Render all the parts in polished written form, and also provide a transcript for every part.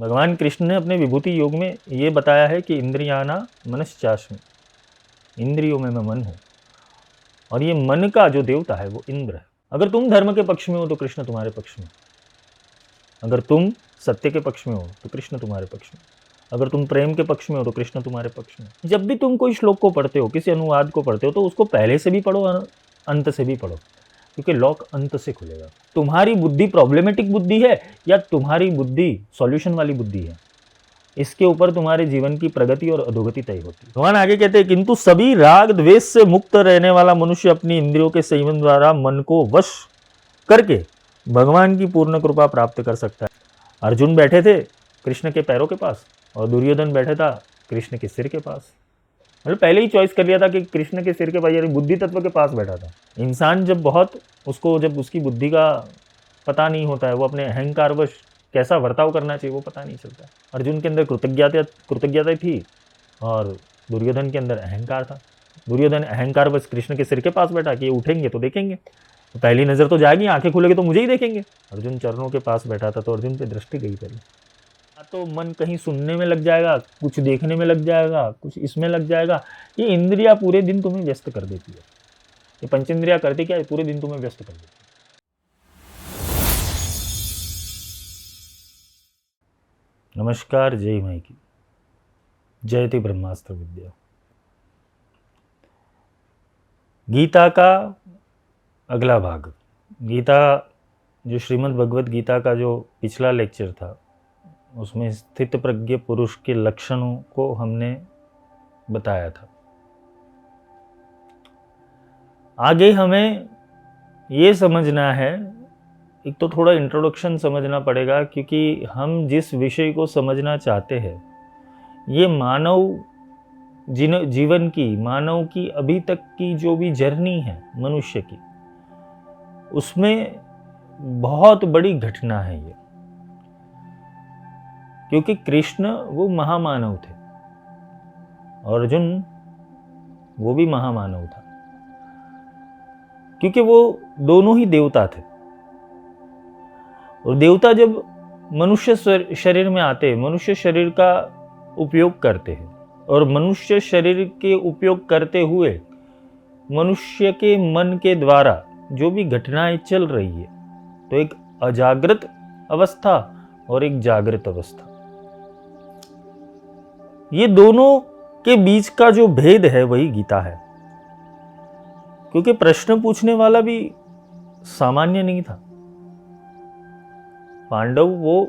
भगवान कृष्ण ने अपने विभूति योग में ये बताया है कि इंद्रियाना मनश्चास्मि, इंद्रियों में मैं मन हूँ, और ये मन का जो देवता है वो इंद्र है। अगर तुम धर्म के पक्ष में हो तो कृष्ण तुम्हारे पक्ष में, अगर तुम सत्य के पक्ष में हो तो कृष्ण तुम्हारे पक्ष में, अगर तुम प्रेम के पक्ष में हो तो कृष्ण तुम्हारे पक्ष में। जब भी तुम कोई श्लोक को पढ़ते हो, किसी अनुवाद को पढ़ते हो, तो उसको पहले से भी पढ़ो और अंत से भी पढ़ो, क्योंकि लॉक अंत से खुलेगा। तुम्हारी बुद्धि प्रॉब्लमेटिक बुद्धि है या तुम्हारी बुद्धि सॉल्यूशन वाली बुद्धि है, इसके ऊपर तुम्हारे जीवन की प्रगति और अधोगति तय होती है। भगवान आगे कहते हैं, किंतु सभी राग द्वेष से मुक्त रहने वाला मनुष्य अपनी इंद्रियों के संयम द्वारा मन को वश करके भगवान की पूर्ण कृपा प्राप्त कर सकता है। अर्जुन बैठे थे कृष्ण के पैरों के पास और दुर्योधन बैठा था कृष्ण के सिर के पास। मतलब पहले ही चॉइस कर लिया था कि कृष्ण के सिर के पास, यानी बुद्धि तत्व के पास बैठा था। इंसान जब जब उसकी बुद्धि का पता नहीं होता है, वो अपने अहंकारवश कैसा बर्ताव करना चाहिए वो पता नहीं चलता। अर्जुन के अंदर कृतज्ञता थी और दुर्योधन के अंदर अहंकार था। दुर्योधन अहंकारवश कृष्ण के सिर के पास बैठा कि ये उठेंगे तो देखेंगे, तो पहली नज़र तो जाएगी, आंखें खुलेगी तो मुझे ही देखेंगे। अर्जुन चरणों के पास बैठा था तो अर्जुन पे दृष्टि गई पहले। तो मन कहीं सुनने में लग जाएगा, कुछ देखने में लग जाएगा, कुछ इसमें लग जाएगा। ये इंद्रियां पूरे दिन तुम्हें व्यस्त कर देती है। ये पंचेंद्रियां करती क्या है? पूरे दिन तुम्हें व्यस्त कर देती है। नमस्कार, जय माई की जयति ब्रह्मास्त्र विद्या। गीता का अगला भाग, गीता जो श्रीमद् भगवद गीता का जो पिछला लेक्चर था, उसमें स्थित प्रज्ञ पुरुष के लक्षणों को हमने बताया था। आगे हमें ये समझना है, एक तो थोड़ा इंट्रोडक्शन समझना पड़ेगा, क्योंकि हम जिस विषय को समझना चाहते हैं ये जीवन की, मानव की अभी तक की जो भी जर्नी है मनुष्य की, उसमें बहुत बड़ी घटना है ये। क्योंकि कृष्ण वो महामानव थे और अर्जुन वो भी महामानव था, क्योंकि वो दोनों ही देवता थे। और देवता जब मनुष्य शरीर में आते, मनुष्य शरीर का उपयोग करते हैं, और मनुष्य शरीर के उपयोग करते हुए मनुष्य के मन के द्वारा जो भी घटनाएं चल रही है, तो एक अजागृत अवस्था और एक जागृत अवस्था, ये दोनों के बीच का जो भेद है वही गीता है। क्योंकि प्रश्न पूछने वाला भी सामान्य नहीं था। पांडव वो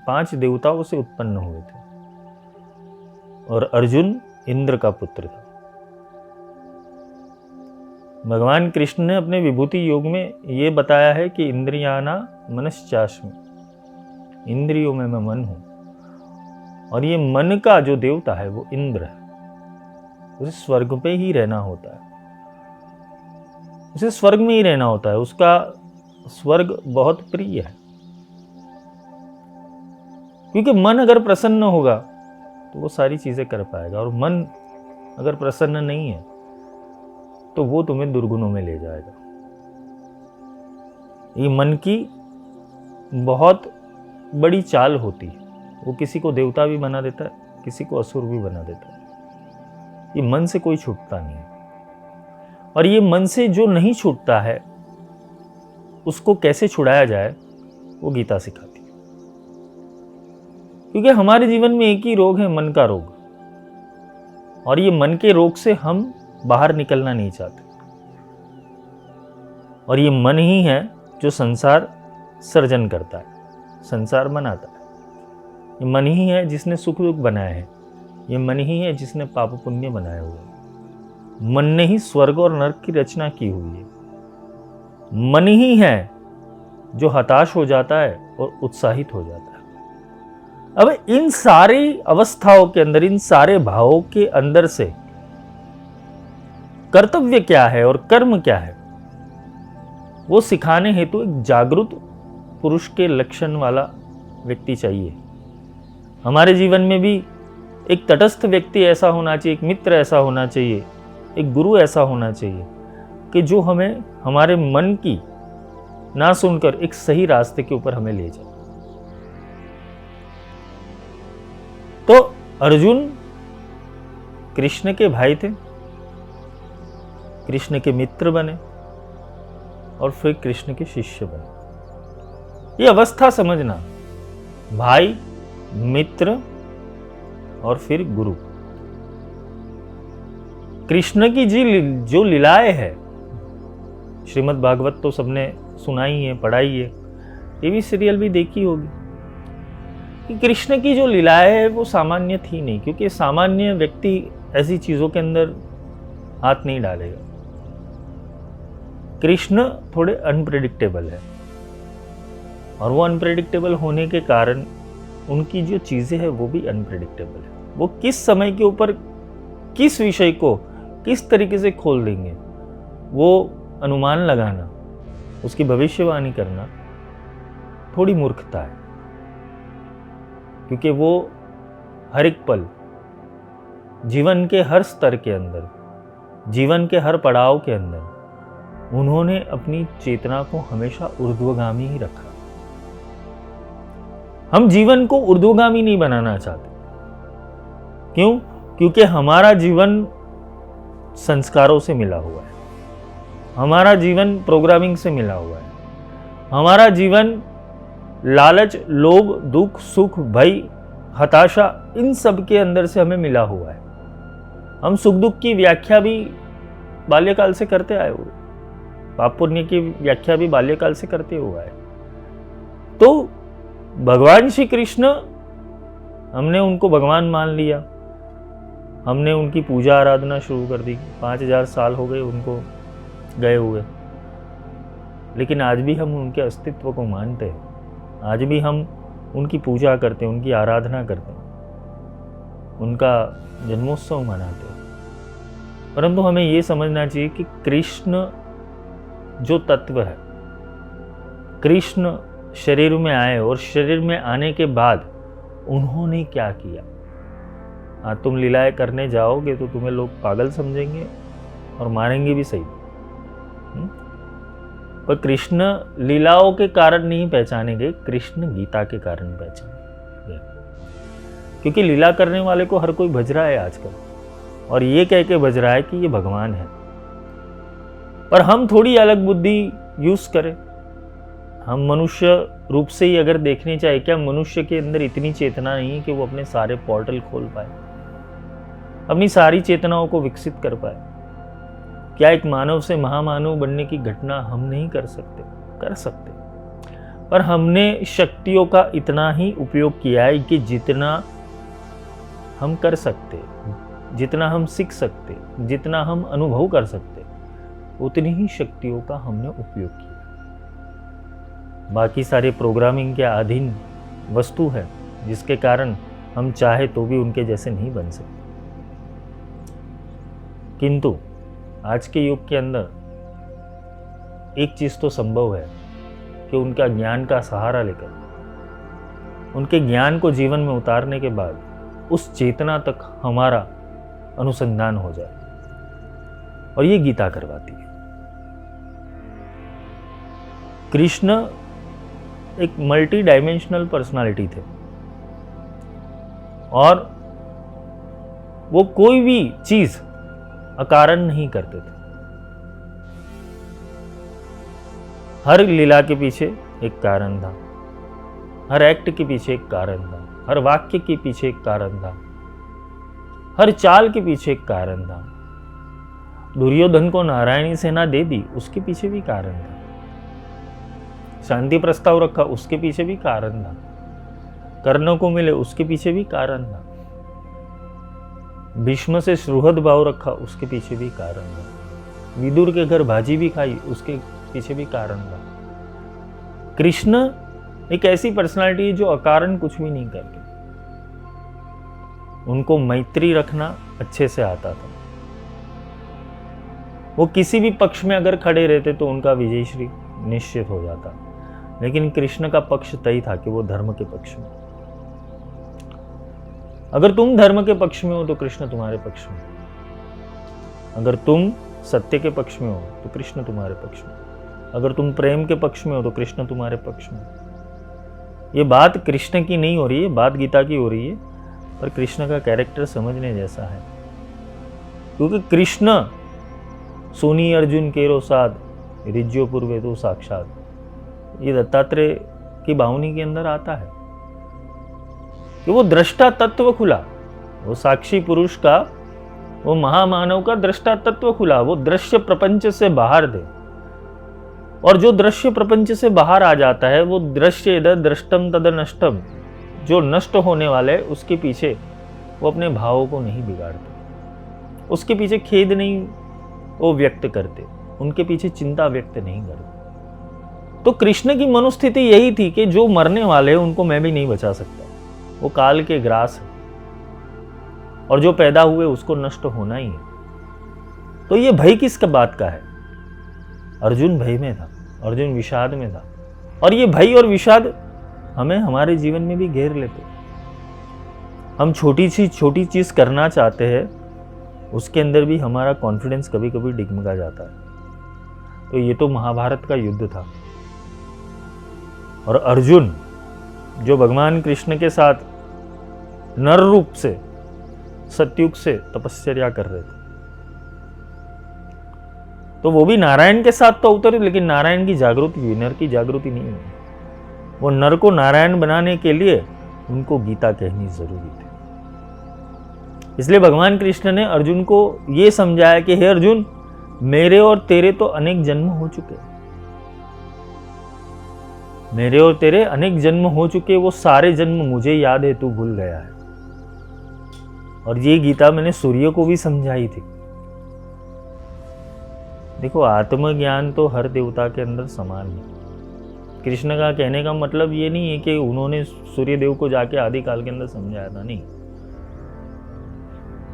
5 देवताओं से उत्पन्न हुए थे और अर्जुन इंद्र का पुत्र था। भगवान कृष्ण ने अपने विभूति योग में ये बताया है कि इंद्रियाना मनश्चास्मि, इंद्रियों में मैं मन हूं, और ये मन का जो देवता है वो इंद्र है। उसे स्वर्ग पे ही रहना होता है, उसे स्वर्ग में ही रहना होता है, उसका स्वर्ग बहुत प्रिय है। क्योंकि मन अगर प्रसन्न होगा तो वो सारी चीजें कर पाएगा, और मन अगर प्रसन्न नहीं है तो वो तुम्हें दुर्गुणों में ले जाएगा। ये मन की बहुत बड़ी चाल होती है, वो किसी को देवता भी बना देता है, किसी को असुर भी बना देता है। ये मन से कोई छूटता नहीं है, और ये मन से जो नहीं छूटता है उसको कैसे छुड़ाया जाए वो गीता सिखाती है। क्योंकि हमारे जीवन में एक ही रोग है, मन का रोग, और ये मन के रोग से हम बाहर निकलना नहीं चाहते। और ये मन ही है जो संसार सर्जन करता है, संसार बनाता है। ये मन ही है जिसने सुख दुख बनाए हैं, ये मन ही है जिसने पाप पुण्य बनाए हुए हैं। मन ने ही स्वर्ग और नरक की रचना की हुई है। मन ही है जो हताश हो जाता है और उत्साहित हो जाता है। अब इन सारी अवस्थाओं के अंदर, इन सारे भावों के अंदर से कर्तव्य क्या है और कर्म क्या है, वो सिखाने हेतु एक जागृत पुरुष के लक्षण वाला व्यक्ति चाहिए। हमारे जीवन में भी एक तटस्थ व्यक्ति ऐसा होना चाहिए, एक मित्र ऐसा होना चाहिए, एक गुरु ऐसा होना चाहिए कि जो हमें हमारे मन की ना सुनकर एक सही रास्ते के ऊपर हमें ले जाए। तो अर्जुन कृष्ण के भाई थे, कृष्ण के मित्र बने और फिर कृष्ण के शिष्य बने। ये अवस्था समझना, भाई, मित्र और फिर गुरु। कृष्ण की जो लीलाएं है, श्रीमद् भागवत तो सबने सुनाई है, पढ़ाई है, टीवी सीरियल भी देखी होगी कि कृष्ण की जो लीलाएं है वो सामान्य थी नहीं, क्योंकि सामान्य व्यक्ति ऐसी चीजों के अंदर हाथ नहीं डालेगा। कृष्ण थोड़े अनप्रेडिक्टेबल है और वो अनप्रेडिक्टेबल होने के कारण उनकी जो चीजें हैं वो भी अनप्रेडिक्टेबल है। वो किस समय के ऊपर किस विषय को किस तरीके से खोल देंगे, वो अनुमान लगाना, उसकी भविष्यवाणी करना थोड़ी मूर्खता है, क्योंकि वो हर एक पल जीवन के हर स्तर के अंदर, जीवन के हर पड़ाव के अंदर उन्होंने अपनी चेतना को हमेशा ऊर्ध्वगामी ही रखा। हम जीवन को ऊर्ध्वगामी नहीं बनाना चाहते। क्यों? क्योंकि हमारा जीवन संस्कारों से मिला हुआ है, हमारा जीवन प्रोग्रामिंग से मिला हुआ है, हमारा जीवन लालच, लोभ, दुख, सुख, भय, हताशा, इन सब के अंदर से हमें मिला हुआ है। हम सुख दुख की व्याख्या भी बाल्यकाल से करते आए हुए, पाप पुण्य की व्याख्या भी बाल्यकाल से करते हुआ है। तो भगवान श्री कृष्ण, हमने उनको भगवान मान लिया, हमने उनकी पूजा आराधना शुरू कर दी, 5000 साल हो गए उनको गए हुए, लेकिन आज भी हम उनके अस्तित्व को मानते हैं, आज भी हम उनकी पूजा करते हैं, उनकी आराधना करते हैं, उनका जन्मोत्सव मनाते हैं। परंतु हमें ये समझना चाहिए कि कृष्ण जो तत्व है, कृष्ण शरीर में आए और शरीर में आने के बाद उन्होंने क्या किया। हाँ, तुम लीलाएं करने जाओगे तो तुम्हें लोग पागल समझेंगे और मारेंगे भी सही, पर कृष्ण लीलाओं के कारण नहीं पहचानेंगे, कृष्ण गीता के कारण पहचानेंगे। क्योंकि लीला करने वाले को हर कोई भज रहा है आजकल, और ये कह के भज रहा है कि ये भगवान है। पर हम थोड़ी अलग बुद्धि यूज करें, हम मनुष्य रूप से ही अगर देखने चाहे, क्या मनुष्य के अंदर इतनी चेतना नहीं है कि वो अपने सारे पोर्टल खोल पाए, अपनी सारी चेतनाओं को विकसित कर पाए? क्या एक मानव से महामानव बनने की घटना हम नहीं कर सकते? कर सकते, पर हमने शक्तियों का इतना ही उपयोग किया है कि जितना हम कर सकते, जितना हम सीख सकते, जितना हम अनुभव कर सकते, उतनी ही शक्तियों का हमने उपयोग किया। बाकी सारे प्रोग्रामिंग के अधीन वस्तु है, जिसके कारण हम चाहे तो भी उनके जैसे नहीं बन सकते। किंतु आज के युग के अंदर एक चीज तो संभव है कि उनका ज्ञान का सहारा लेकर, उनके ज्ञान को जीवन में उतारने के बाद उस चेतना तक हमारा अनुसंधान हो जाए, और ये गीता करवाती है। कृष्ण एक मल्टी डायमेंशनल पर्सनालिटी थे, और वो कोई भी चीज अकारण नहीं करते थे। हर लीला के पीछे एक कारण था, हर एक्ट के पीछे एक कारण था, हर वाक्य के पीछे एक कारण था, हर चाल के पीछे एक कारण था। दुर्योधन को नारायणी सेना दे दी, उसके पीछे भी कारण था। शांति प्रस्ताव रखा, उसके पीछे भी कारण था। कर्ण को मिले, उसके पीछे भी कारण था। भीष्म से सुहृद भाव रखा, उसके पीछे भी कारण था। विदुर के घर भाजी भी खाई, उसके पीछे भी कारण था। कृष्ण एक ऐसी पर्सनालिटी है जो अकारण कुछ भी नहीं करते। उनको मैत्री रखना अच्छे से आता था। वो किसी भी पक्ष में अगर खड़े रहते तो उनका विजय श्री निश्चित हो जाता, लेकिन कृष्ण का पक्ष तय था कि वो धर्म के पक्ष में। अगर तुम धर्म के पक्ष में हो तो कृष्ण तुम्हारे पक्ष में, अगर तुम सत्य के पक्ष में हो तो कृष्ण तुम्हारे पक्ष में, अगर तुम प्रेम के पक्ष में हो तो कृष्ण तुम्हारे पक्ष में। ये बात कृष्ण की नहीं हो रही है, बात गीता की हो रही है। पर कृष्ण का कैरेक्टर समझने जैसा है, क्योंकि कृष्ण सोनी अर्जुन केरो साध रिज्यो पूर्वे तो साक्षात, ये दत्तात्रेय की बावनी के अंदर आता है कि वो दृष्टा तत्व खुला, वो साक्षी पुरुष का, वो महामानव का दृष्टा तत्व खुला, वो दृश्य प्रपंच से बाहर थे। और जो दृश्य प्रपंच से बाहर आ जाता है वो दृश्य इधर दृष्टम तद नष्टम, जो नष्ट होने वाले उसके पीछे वो अपने भावों को नहीं बिगाड़ते, उसके पीछे खेद नहीं वो व्यक्त करते, उनके पीछे चिंता व्यक्त नहीं करते। तो कृष्ण की मनोस्थिति यही थी कि जो मरने वाले हैं उनको मैं भी नहीं बचा सकता, वो काल के ग्रास है और जो पैदा हुए उसको नष्ट होना ही है। तो ये भय किस बात का है? अर्जुन भय में था, अर्जुन विषाद में था, और ये भय और विषाद हमें हमारे जीवन में भी घेर लेते। हम छोटी चीज करना चाहते हैं, उसके अंदर भी हमारा कॉन्फिडेंस कभी कभी डिगमगा जाता है। तो ये तो महाभारत का युद्ध था, और अर्जुन जो भगवान कृष्ण के साथ नर रूप से सत्युग से तपस्या कर रहे थे, तो वो भी नारायण के साथ तो उतरे, लेकिन नारायण की जागृति हुई, नर की जागृति नहीं हुई। वो नर को नारायण बनाने के लिए उनको गीता कहनी जरूरी थी। इसलिए भगवान कृष्ण ने अर्जुन को ये समझाया कि हे अर्जुन, मेरे और तेरे तो अनेक जन्म हो चुके, मेरे और तेरे अनेक जन्म हो चुके, वो सारे जन्म मुझे याद है, तू भूल गया है। और ये गीता मैंने सूर्य को भी समझाई थी। देखो, आत्मज्ञान तो हर देवता के अंदर समान है। कृष्ण का कहने का मतलब ये नहीं है कि उन्होंने सूर्य देव को जाके आदि काल के अंदर समझाया था, नहीं।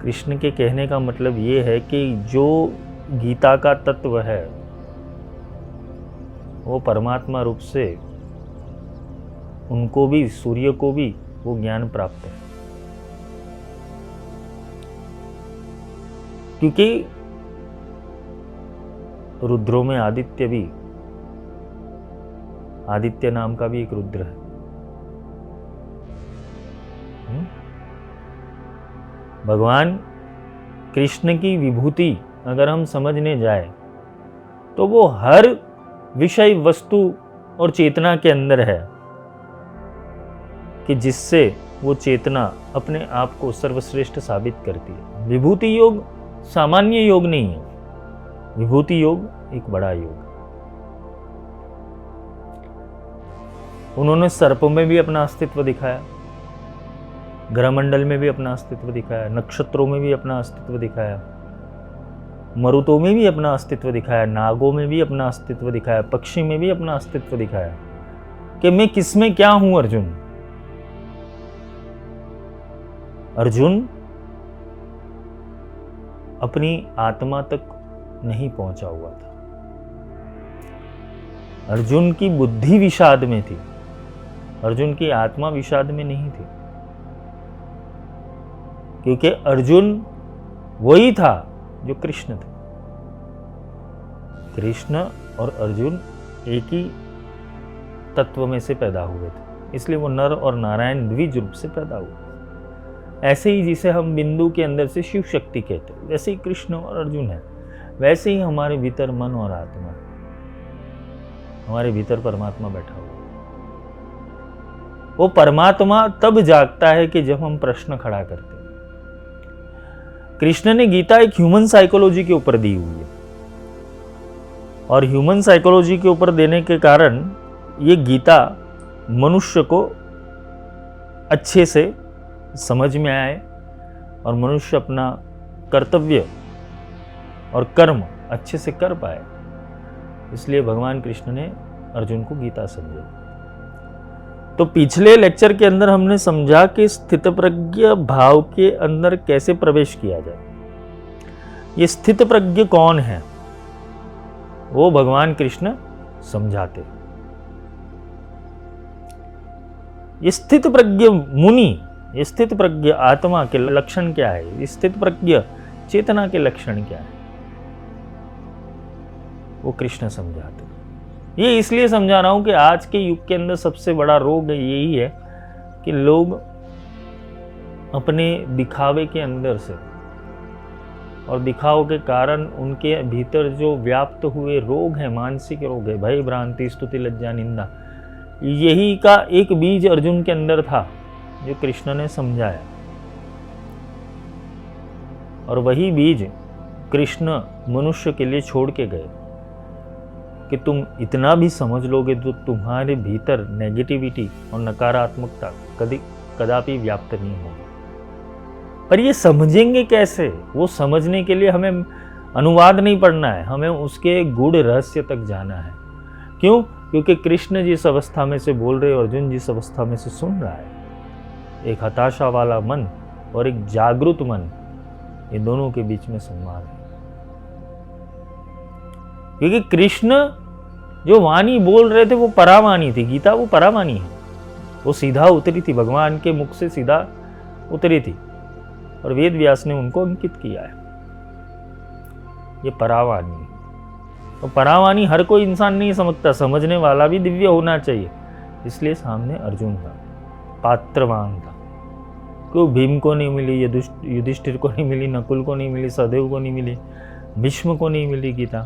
कृष्ण के कहने का मतलब ये है कि जो गीता का तत्व है वो परमात्मा रूप से उनको भी, सूर्य को भी वो ज्ञान प्राप्त है। क्योंकि रुद्रों में आदित्य भी, आदित्य नाम का भी एक रुद्र है। भगवान कृष्ण की विभूति अगर हम समझने जाए तो वो हर विषय वस्तु और चेतना के अंदर है, कि जिससे वो चेतना अपने आप को सर्वश्रेष्ठ साबित करती है। विभूति योग सामान्य योग नहीं है, विभूति योग एक बड़ा योग। उन्होंने सर्प में भी अपना अस्तित्व दिखाया, ग्रहमंडल में भी अपना अस्तित्व दिखाया, नक्षत्रों में भी अपना अस्तित्व दिखाया, मरुतों में भी अपना अस्तित्व दिखाया, नागों में भी अपना अस्तित्व दिखाया, पक्षी में भी अपना अस्तित्व दिखाया कि मैं किसमें क्या हूं। अर्जुन अपनी आत्मा तक नहीं पहुंचा हुआ था। अर्जुन की बुद्धि विषाद में थी, अर्जुन की आत्मा विषाद में नहीं थी, क्योंकि अर्जुन वही था जो कृष्ण थे। कृष्ण और अर्जुन एक ही तत्व में से पैदा हुए थे, इसलिए वो नर और नारायण द्विज रूप से पैदा हुए। ऐसे ही जिसे हम बिंदु के अंदर से शिव शक्ति कहते हैं, वैसे ही कृष्ण और अर्जुन है, वैसे ही हमारे भीतर मन और आत्मा, हमारे भीतर परमात्मा बैठा हुआ। वो परमात्मा तब जागता है कि जब हम प्रश्न खड़ा करते हैं। कृष्ण ने गीता एक ह्यूमन साइकोलॉजी के ऊपर दी हुई है, और ह्यूमन साइकोलॉजी के ऊपर देने के कारण ये गीता मनुष्य को अच्छे से समझ में आए और मनुष्य अपना कर्तव्य और कर्म अच्छे से कर पाए। इसलिए भगवान कृष्ण ने अर्जुन को गीता समझाई। तो पिछले लेक्चर के अंदर हमने समझा कि स्थितप्रज्ञ भाव के अंदर कैसे प्रवेश किया जाए। ये स्थितप्रज्ञ कौन है वो भगवान कृष्ण समझाते। ये स्थितप्रज्ञ मुनि, ये स्थितप्रज्ञ आत्मा के लक्षण क्या है, ये स्थितप्रज्ञ चेतना के लक्षण क्या है, वो कृष्ण समझाते। ये इसलिए समझा रहा हूं कि आज के युग के अंदर सबसे बड़ा रोग यही है कि लोग अपने दिखावे के अंदर से, और दिखाव के कारण उनके भीतर जो व्याप्त हुए रोग हैं, मानसिक रोग है, भय, भ्रांति, स्तुति, लज्जा, निंदा, यही का एक बीज अर्जुन के अंदर था जो कृष्ण ने समझाया। और वही बीज कृष्ण मनुष्य के लिए छोड़ के गए कि तुम इतना भी समझ लोगे तो तुम्हारे भीतर नेगेटिविटी और नकारात्मकता कदापि व्याप्त नहीं होगी। पर ये समझेंगे कैसे? वो समझने के लिए हमें अनुवाद नहीं पढ़ना है, हमें उसके गूढ़ रहस्य तक जाना है। क्यों? क्योंकि कृष्ण जिस अवस्था में से बोल रहे, अर्जुन जिस अवस्था में से सुन रहा है, एक हताशा वाला मन और एक जागृत मन, ये दोनों के बीच में संवाद है। क्योंकि कृष्ण जो वाणी बोल रहे थे वो परावाणी थी, गीता वो परावाणी है, वो सीधा उतरी थी, भगवान के मुख से सीधा उतरी थी, और वेद व्यास ने उनको अंकित किया है। ये परावाणी है। तो परावाणी हर कोई इंसान नहीं समझता, समझने वाला भी दिव्य होना चाहिए। इसलिए सामने अर्जुन था, पात्रवान था। क्यों भीम को नहीं मिली, युधिष्ठिर को नहीं मिली, नकुल को नहीं मिली, सहदेव को नहीं मिली, भीष्म को नहीं मिली गीता?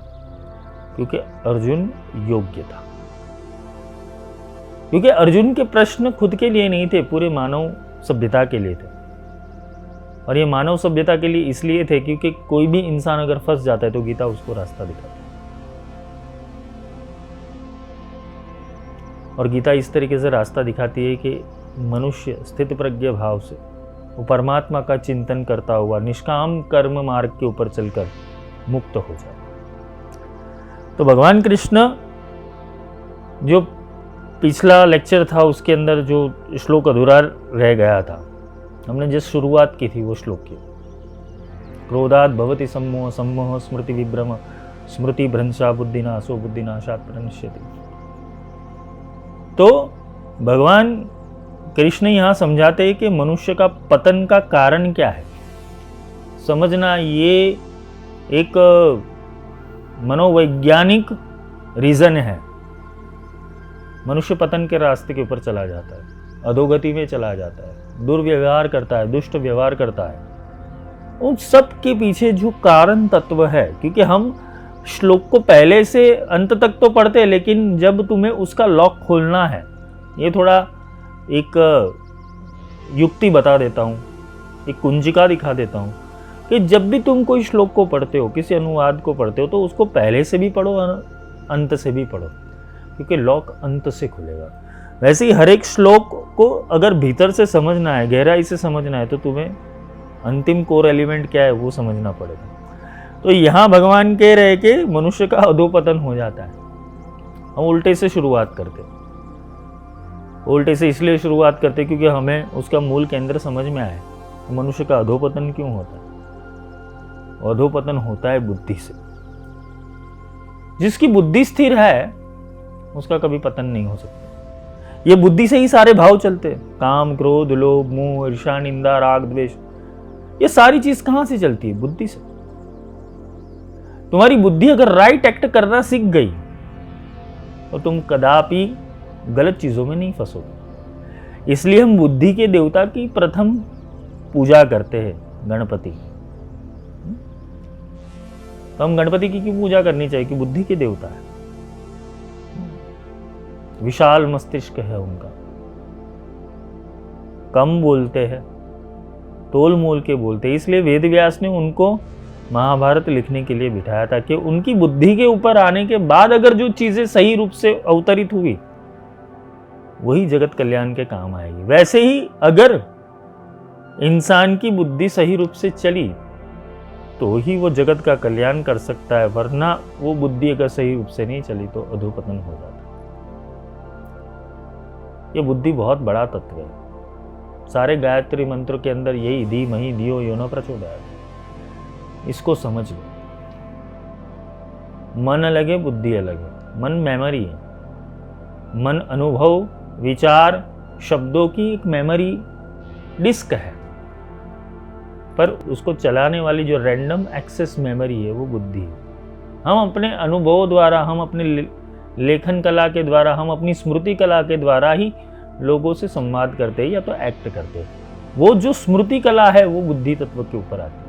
क्योंकि अर्जुन योग्य था। क्योंकि अर्जुन के प्रश्न खुद के लिए नहीं थे, पूरे मानव सभ्यता के लिए थे। और ये मानव सभ्यता के लिए इसलिए थे क्योंकि कोई भी इंसान अगर फंस जाता है तो गीता उसको रास्ता दिखाती है। और गीता इस तरीके से रास्ता दिखाती है कि मनुष्य स्थित प्रज्ञ भाव से वो परमात्मा का चिंतन करता हुआ निष्काम कर्म मार्ग के ऊपर चलकर मुक्त हो जाए। तो भगवान कृष्ण, जो पिछला लेक्चर था उसके अंदर जो श्लोक अधूरा रह गया था, हमने जिस शुरुआत की थी वो श्लोक की, क्रोधात् भवति सम्मोह, सम्मोह स्मृति विभ्रम, स्मृति भ्रंशा बुद्धिनाशो, बुद्धिनाशात् प्रणश्यति। तो भगवान कृष्ण यहाँ समझाते हैं कि मनुष्य का पतन का कारण क्या है। समझना, ये एक मनोवैज्ञानिक रीजन है। मनुष्य पतन के रास्ते के ऊपर चला जाता है, अधोगति में चला जाता है, दुर्व्यवहार करता है, दुष्ट व्यवहार करता है। उन सब के पीछे जो कारण तत्व है, क्योंकि हम श्लोक को पहले से अंत तक तो पढ़ते हैं, लेकिन जब तुम्हें उसका लॉक खोलना है, ये थोड़ा एक युक्ति बता देता हूँ, एक कुंजिका दिखा देता हूँ कि जब भी तुम कोई श्लोक को पढ़ते हो, किसी अनुवाद को पढ़ते हो, तो उसको पहले से भी पढ़ो और अंत से भी पढ़ो, क्योंकि लॉक अंत से खुलेगा। वैसे ही हर एक श्लोक को अगर भीतर से समझना है, गहराई से समझना है, तो तुम्हें अंतिम कोर एलिमेंट क्या है वो समझना पड़ेगा। तो यहाँ भगवान कह रहे कि मनुष्य का अधोपतन हो जाता है। हम उल्टे से शुरुआत करते, उल्टे से इसलिए शुरुआत करते क्योंकि हमें उसका मूल केंद्र समझ में आए। मनुष्य का अधोपतन क्यों होता है? अधोपतन होता है बुद्धि से। जिसकी बुद्धि स्थिर है उसका कभी पतन नहीं हो सकता। ये बुद्धि से ही सारे भाव चलते हैं, काम, क्रोध, लोभ, मोह, ईर्ष्या, निंदा, राग, द्वेष, ये सारी चीज कहां से चलती है? बुद्धि से। तुम्हारी बुद्धि अगर राइट एक्ट करना सीख गई तो तुम कदापि गलत चीजों में नहीं फंसोगे। इसलिए हम बुद्धि के देवता की प्रथम पूजा करते हैं, गणपति। तो हम गणपति की क्यों पूजा करनी चाहिए? कि बुद्धि के देवता है, विशाल मस्तिष्क है उनका, कम बोलते हैं, तोल मोल के बोलते हैं। इसलिए वेद व्यास ने उनको महाभारत लिखने के लिए बिठाया था कि उनकी बुद्धि के ऊपर आने के बाद अगर जो चीजें सही रूप से अवतरित हुई वही जगत कल्याण के काम आएगी। वैसे ही अगर इंसान की बुद्धि सही रूप से चली तो ही वो जगत का कल्याण कर सकता है, वरना वो बुद्धि अगर सही रूप से नहीं चली तो अधोपतन हो जाता है। ये बुद्धि बहुत बड़ा तत्व है। सारे गायत्री मंत्र के अंदर यही धीमहि धियो यो न प्रचोदयात्, इसको समझ लो। मन अलग है, बुद्धि अलग है। मन मेमोरी है, मन अनुभव, विचार, शब्दों की एक मेमोरी डिस्क है, पर उसको चलाने वाली जो रैंडम एक्सेस मेमोरी है वो बुद्धि है। हम अपने अनुभव द्वारा, हम अपने लेखन कला के द्वारा, हम अपनी स्मृति कला के द्वारा ही लोगों से संवाद करते हैं या तो एक्ट करते हैं। वो जो स्मृति कला है वो बुद्धि तत्व के ऊपर आती है।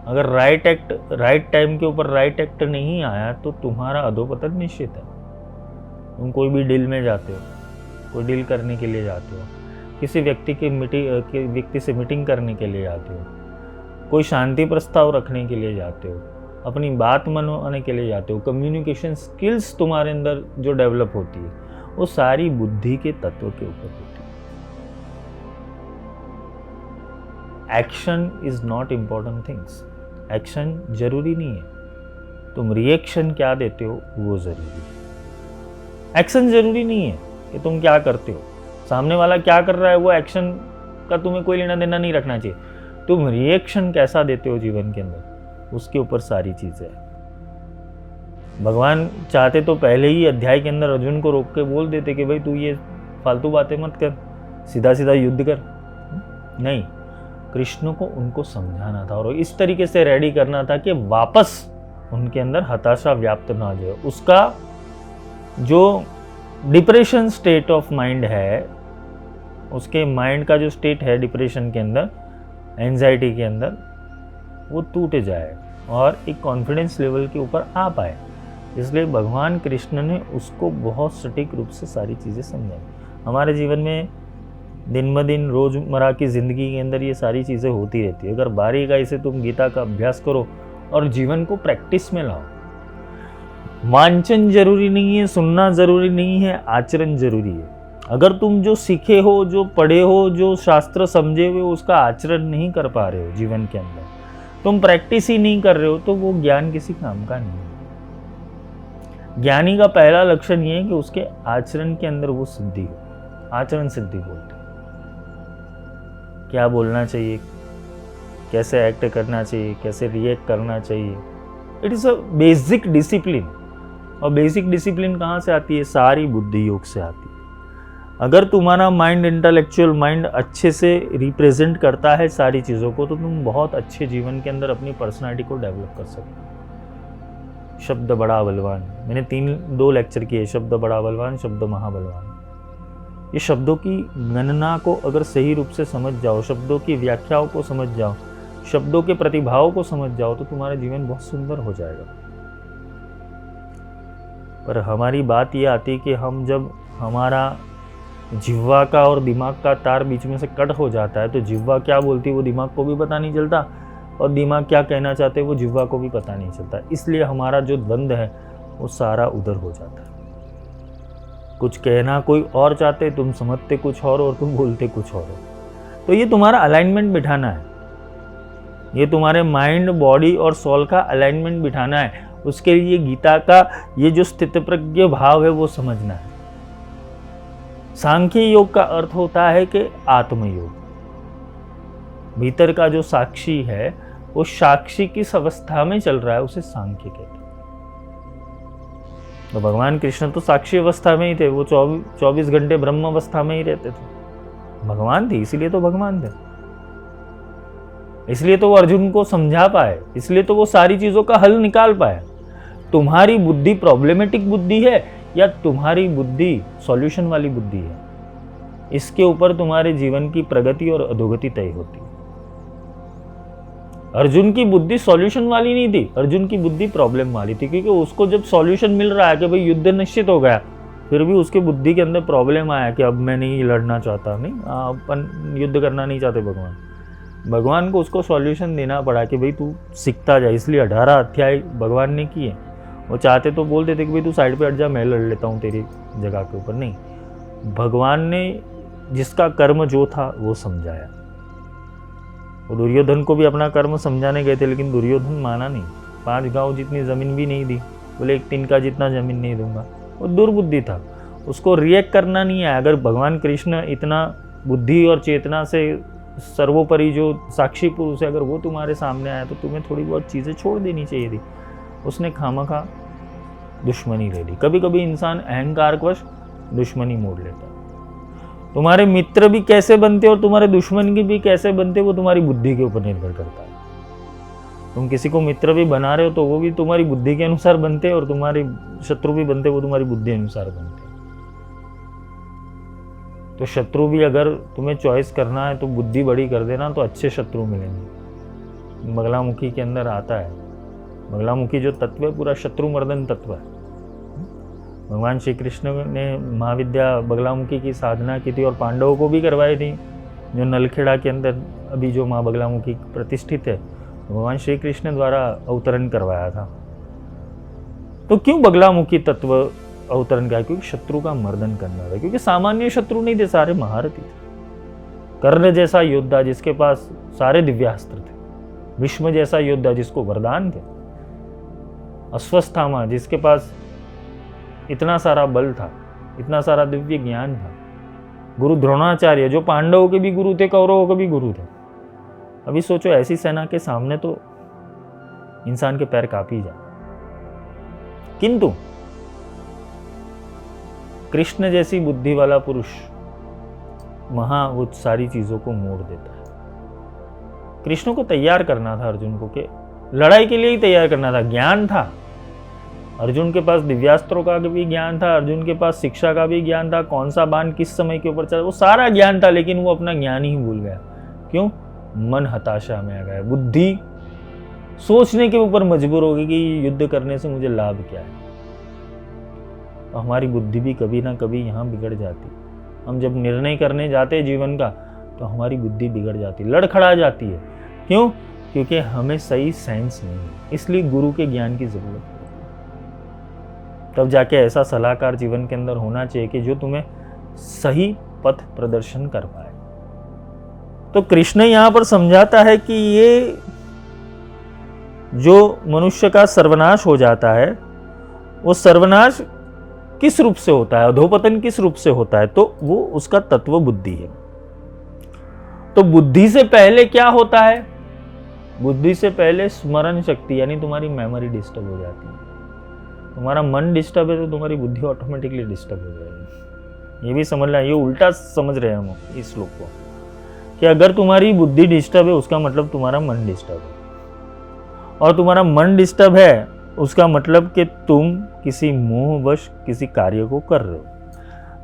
अगर राइट टाइम के ऊपर राइट एक्ट नहीं आया तो तुम्हारा अधोपतन निश्चित है। तुम कोई भी डील में जाते हो, कोई डील करने के लिए जाते हो, किसी व्यक्ति से मीटिंग करने के लिए जाते हो, कोई शांति प्रस्ताव रखने के लिए जाते हो, अपनी बात मनवाने के लिए जाते हो, कम्युनिकेशन स्किल्स तुम्हारे अंदर जो डेवलप होती है वो सारी बुद्धि के तत्व के ऊपर होती है। Action is not important things. Action जरूरी नहीं है, तुम रिएक्शन क्या देते हो वो जरूरी है। एक्शन जरूरी नहीं है कि तुम क्या करते हो, सामने वाला क्या कर रहा है वो एक्शन का तुम्हें कोई लेना देना नहीं रखना चाहिए। तुम रिएक्शन कैसा देते हो जीवन के अंदर, उसके ऊपर सारी चीजें हैं। भगवान चाहते तो पहले ही अध्याय के अंदर अर्जुन को रोक के बोल देते कि भाई तू ये फालतू बातें मत कर, सीधा सीधा युद्ध कर। नहीं, कृष्ण को उनको समझाना था और इस तरीके से रेडी करना था कि वापस उनके अंदर हताशा व्याप्त ना जाए। उसका जो डिप्रेशन स्टेट ऑफ माइंड है, उसके माइंड का जो स्टेट है डिप्रेशन के अंदर, एंजाइटी के अंदर, वो टूट जाए और एक कॉन्फिडेंस लेवल के ऊपर आ पाए। इसलिए भगवान कृष्ण ने उसको बहुत सटीक रूप से सारी चीज़ें समझाई। हमारे जीवन में दिन ब दिन रोज़मर्रा की ज़िंदगी के अंदर ये सारी चीज़ें होती रहती है। अगर बारीकाई से तुम गीता का अभ्यास करो और जीवन को प्रैक्टिस में लाओ। वांचन जरूरी नहीं है, सुनना जरूरी नहीं है, आचरण जरूरी है। अगर तुम जो सीखे हो, जो पढ़े हो, जो शास्त्र समझे हुए, उसका आचरण नहीं कर पा रहे हो जीवन के अंदर, तुम प्रैक्टिस ही नहीं कर रहे हो, तो वो ज्ञान किसी काम का नहीं है। ज्ञानी का पहला लक्षण ये है कि उसके आचरण के अंदर वो सिद्धि हो। आचरण सिद्धि बोलते हैं। क्या बोलना चाहिए, कैसे एक्ट करना चाहिए, कैसे रिएक्ट करना चाहिए। It is a basic discipline. और बेसिक डिसिप्लिन कहाँ से आती है? सारी बुद्धि योग से आती है। अगर तुम्हारा माइंड, इंटेलेक्चुअल माइंड अच्छे से रिप्रेजेंट करता है सारी चीज़ों को, तो तुम बहुत अच्छे जीवन के अंदर अपनी पर्सनालिटी को डेवलप कर सकते हो। शब्द बड़ा बलवान, मैंने 2 लेक्चर किए, शब्द बड़ा बलवान, शब्द महाबलवान। ये शब्दों की गणना को अगर सही रूप से समझ जाओ, शब्दों की व्याख्याओं को समझ जाओ, शब्दों के प्रतिभावों को समझ जाओ, तो तुम्हारा जीवन बहुत सुंदर हो जाएगा। पर हमारी बात ये आती है कि हम जब हमारा जिह्वा का और दिमाग का तार बीच में से कट हो जाता है, तो जिह्वा क्या बोलती है वो दिमाग को भी पता नहीं चलता, और दिमाग क्या कहना चाहते हैं वो जिह्वा को भी पता नहीं चलता। इसलिए हमारा जो द्वंद्व है वो सारा उधर हो जाता है। कुछ कहना कोई और चाहते, तुम समझते कुछ और तुम बोलते कुछ और हो। तो ये तुम्हारा अलाइनमेंट बिठाना है, ये तुम्हारे माइंड, बॉडी और सोल का अलाइनमेंट बिठाना है। उसके लिए गीता का ये जो स्थितप्रज्ञ भाव है वो समझना है। सांख्य योग का अर्थ होता है कि आत्मयोग। भीतर का जो साक्षी है वो साक्षी किस अवस्था में चल रहा है उसे सांख्य कहते हैं। तो भगवान कृष्ण तो साक्षी अवस्था में ही थे, वो 24 घंटे ब्रह्म अवस्था में ही रहते थे। भगवान थे, इसीलिए तो भगवान थे, इसलिए तो वो अर्जुन को समझा पाए, इसलिए तो वो सारी चीजों का हल निकाल पाए। तुम्हारी बुद्धि प्रॉब्लमेटिक बुद्धि है या तुम्हारी बुद्धि सॉल्यूशन वाली बुद्धि है, इसके ऊपर तुम्हारे जीवन की प्रगति और अधोगति तय होती है। अर्जुन की बुद्धि सॉल्यूशन वाली नहीं थी, अर्जुन की बुद्धि प्रॉब्लम वाली थी, क्योंकि उसको जब सॉल्यूशन मिल रहा है कि भाई युद्ध निश्चित हो गया, फिर भी उसके बुद्धि के अंदर प्रॉब्लम आया कि अब मैं नहीं लड़ना चाहता, नहीं अपन युद्ध करना नहीं चाहते। भगवान को उसको सॉल्यूशन देना पड़ा कि भाई तू सीखता जा। इसलिए 18 अध्याय भगवान ने किए। वो चाहते तो बोल देते कि भाई तू साइड पे हट जा, मैं लड़ लेता हूँ तेरी जगह के ऊपर। नहीं, भगवान ने जिसका कर्म जो था वो समझाया। वो दुर्योधन को भी अपना कर्म समझाने गए थे, लेकिन दुर्योधन माना नहीं। 5 गांव जितनी ज़मीन भी नहीं दी, बोले 1 तिनका जितना ज़मीन नहीं दूंगा। वो दुर्बुद्धि था, उसको रिएक्ट करना नहीं है। अगर भगवान कृष्ण इतना बुद्धि और चेतना से सर्वोपरि जो साक्षी पुरुष है, अगर वो तुम्हारे सामने आया तो तुम्हें थोड़ी बहुत चीज़ें छोड़ देनी चाहिए थी। उसने खामखा दुश्मनी ले ली। कभी कभी इंसान अहंकारवश दुश्मनी मोड़ लेता है। तुम्हारे मित्र भी कैसे बनते और तुम्हारे दुश्मन भी कैसे बनते, वो तुम्हारी बुद्धि के ऊपर निर्भर करता है। तुम किसी को मित्र भी बना रहे हो तो वो भी तुम्हारी बुद्धि के अनुसार बनते हैं, और तुम्हारे शत्रु भी बनते वो तुम्हारी बुद्धि अनुसार बनते हैं। तो शत्रु भी अगर तुम्हें चॉइस करना है तो बुद्धि बड़ी कर देना, तो अच्छे शत्रु मिलेंगे। बगलामुखी के अंदर आता है, बगलामुखी जो तत्व है पूरा शत्रु मर्दन तत्व है। भगवान श्री कृष्ण ने महाविद्या बगलामुखी की साधना की थी और पांडवों को भी करवाई थी। जो नलखेड़ा के अंदर अभी जो माँ बगलामुखी प्रतिष्ठित है, भगवान श्री कृष्ण द्वारा अवतरण करवाया था। तो क्यों बगलामुखी तत्व अवतरण का? क्योंकि शत्रु का मर्दन करना था। क्योंकि सामान्य शत्रु नहीं थे, सारे महारथी थे। कर्ण जैसा योद्धा जिसके पास सारे दिव्यास्त्र थे, भीष्म जैसा योद्धा जिसको वरदान थे, अश्वत्थामा जिसके पास इतना सारा बल था, इतना सारा दिव्य ज्ञान था, गुरु द्रोणाचार्य जो पांडवों के भी गुरु थे, कौरवों के भी गुरु थे। अभी सोचो ऐसी सेना के सामने तो इंसान के पैर कांप ही जाए। किंतु कृष्ण जैसी बुद्धि वाला पुरुष वहां वो सारी चीजों को मोड़ देता है। कृष्ण को तैयार करना था अर्जुन को, कि लड़ाई के लिए ही तैयार करना था। ज्ञान था, अर्जुन के पास दिव्यास्त्रों का भी ज्ञान था, अर्जुन के पास शिक्षा का भी ज्ञान था, कौन सा बाण किस समय के ऊपर चला, वो सारा ज्ञान था। लेकिन वो अपना ज्ञान ही भूल गया। क्यों? मन हताशा में आ गया। बुद्धि सोचने के ऊपर मजबूर हो गई कि युद्ध करने से मुझे लाभ क्या है। तो हमारी बुद्धि भी कभी ना कभी यहाँ बिगड़ जाती। हम जब निर्णय करने जाते हैं जीवन का, तो हमारी बुद्धि बिगड़ जाती, लड़खड़ा जाती है। क्यों? क्योंकि हमें सही सेंस नहीं है। इसलिए गुरु के ज्ञान की जरूरत है। तब जाके ऐसा सलाहकार जीवन के अंदर होना चाहिए कि जो तुम्हें सही पथ प्रदर्शन कर पाए। तो कृष्ण यहां पर समझाता है कि ये जो मनुष्य का सर्वनाश हो जाता है, वो सर्वनाश किस रूप से होता है, अधोपतन किस रूप से होता है, तो वो उसका तत्व बुद्धि है। तो बुद्धि से पहले क्या होता है? बुद्धि से पहले स्मरण शक्ति, यानी तुम्हारी मेमोरी डिस्टर्ब हो जाती है। तुम्हारा मन डिस्टर्ब है तो तुम्हारी बुद्धि ऑटोमेटिकली डिस्टर्ब हो जाएगी। ये भी समझना, ये उल्टा समझ रहे हैं हम इस श्लोक को, कि अगर तुम्हारी बुद्धि डिस्टर्ब है उसका मतलब तुम्हारा मन डिस्टर्ब है, और तुम्हारा मन डिस्टर्ब है उसका मतलब कि तुम किसी मोहवश किसी कार्य को कर रहे हो।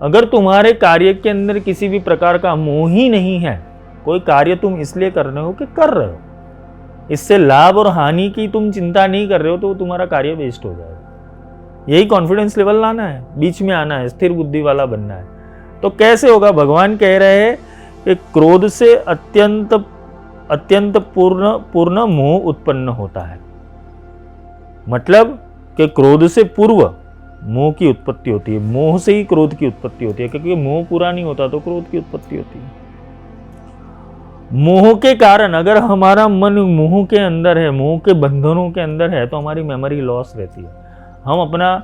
अगर तुम्हारे कार्य के अंदर किसी भी प्रकार का मोह ही नहीं है, कोई कार्य तुम इसलिए कर रहे हो कि कर रहे हो, इससे लाभ और हानि की तुम चिंता नहीं कर रहे हो, तो तुम्हारा कार्य वेस्ट हो जाएगा। यही कॉन्फिडेंस लेवल लाना है, बीच में आना है, स्थिर बुद्धि वाला बनना है। तो कैसे होगा? भगवान कह रहे हैं कि क्रोध से अत्यंत पूर्ण मोह उत्पन्न होता है। मतलब कि क्रोध से पूर्व मोह की उत्पत्ति होती है। मोह से ही क्रोध की उत्पत्ति होती है, क्योंकि मोह पूरा नहीं होता तो क्रोध की उत्पत्ति होती है। मोह के कारण अगर हमारा मन मोह के अंदर है, मोह के बंधनों के अंदर है, तो हमारी मेमोरी लॉस रहती है। हम अपना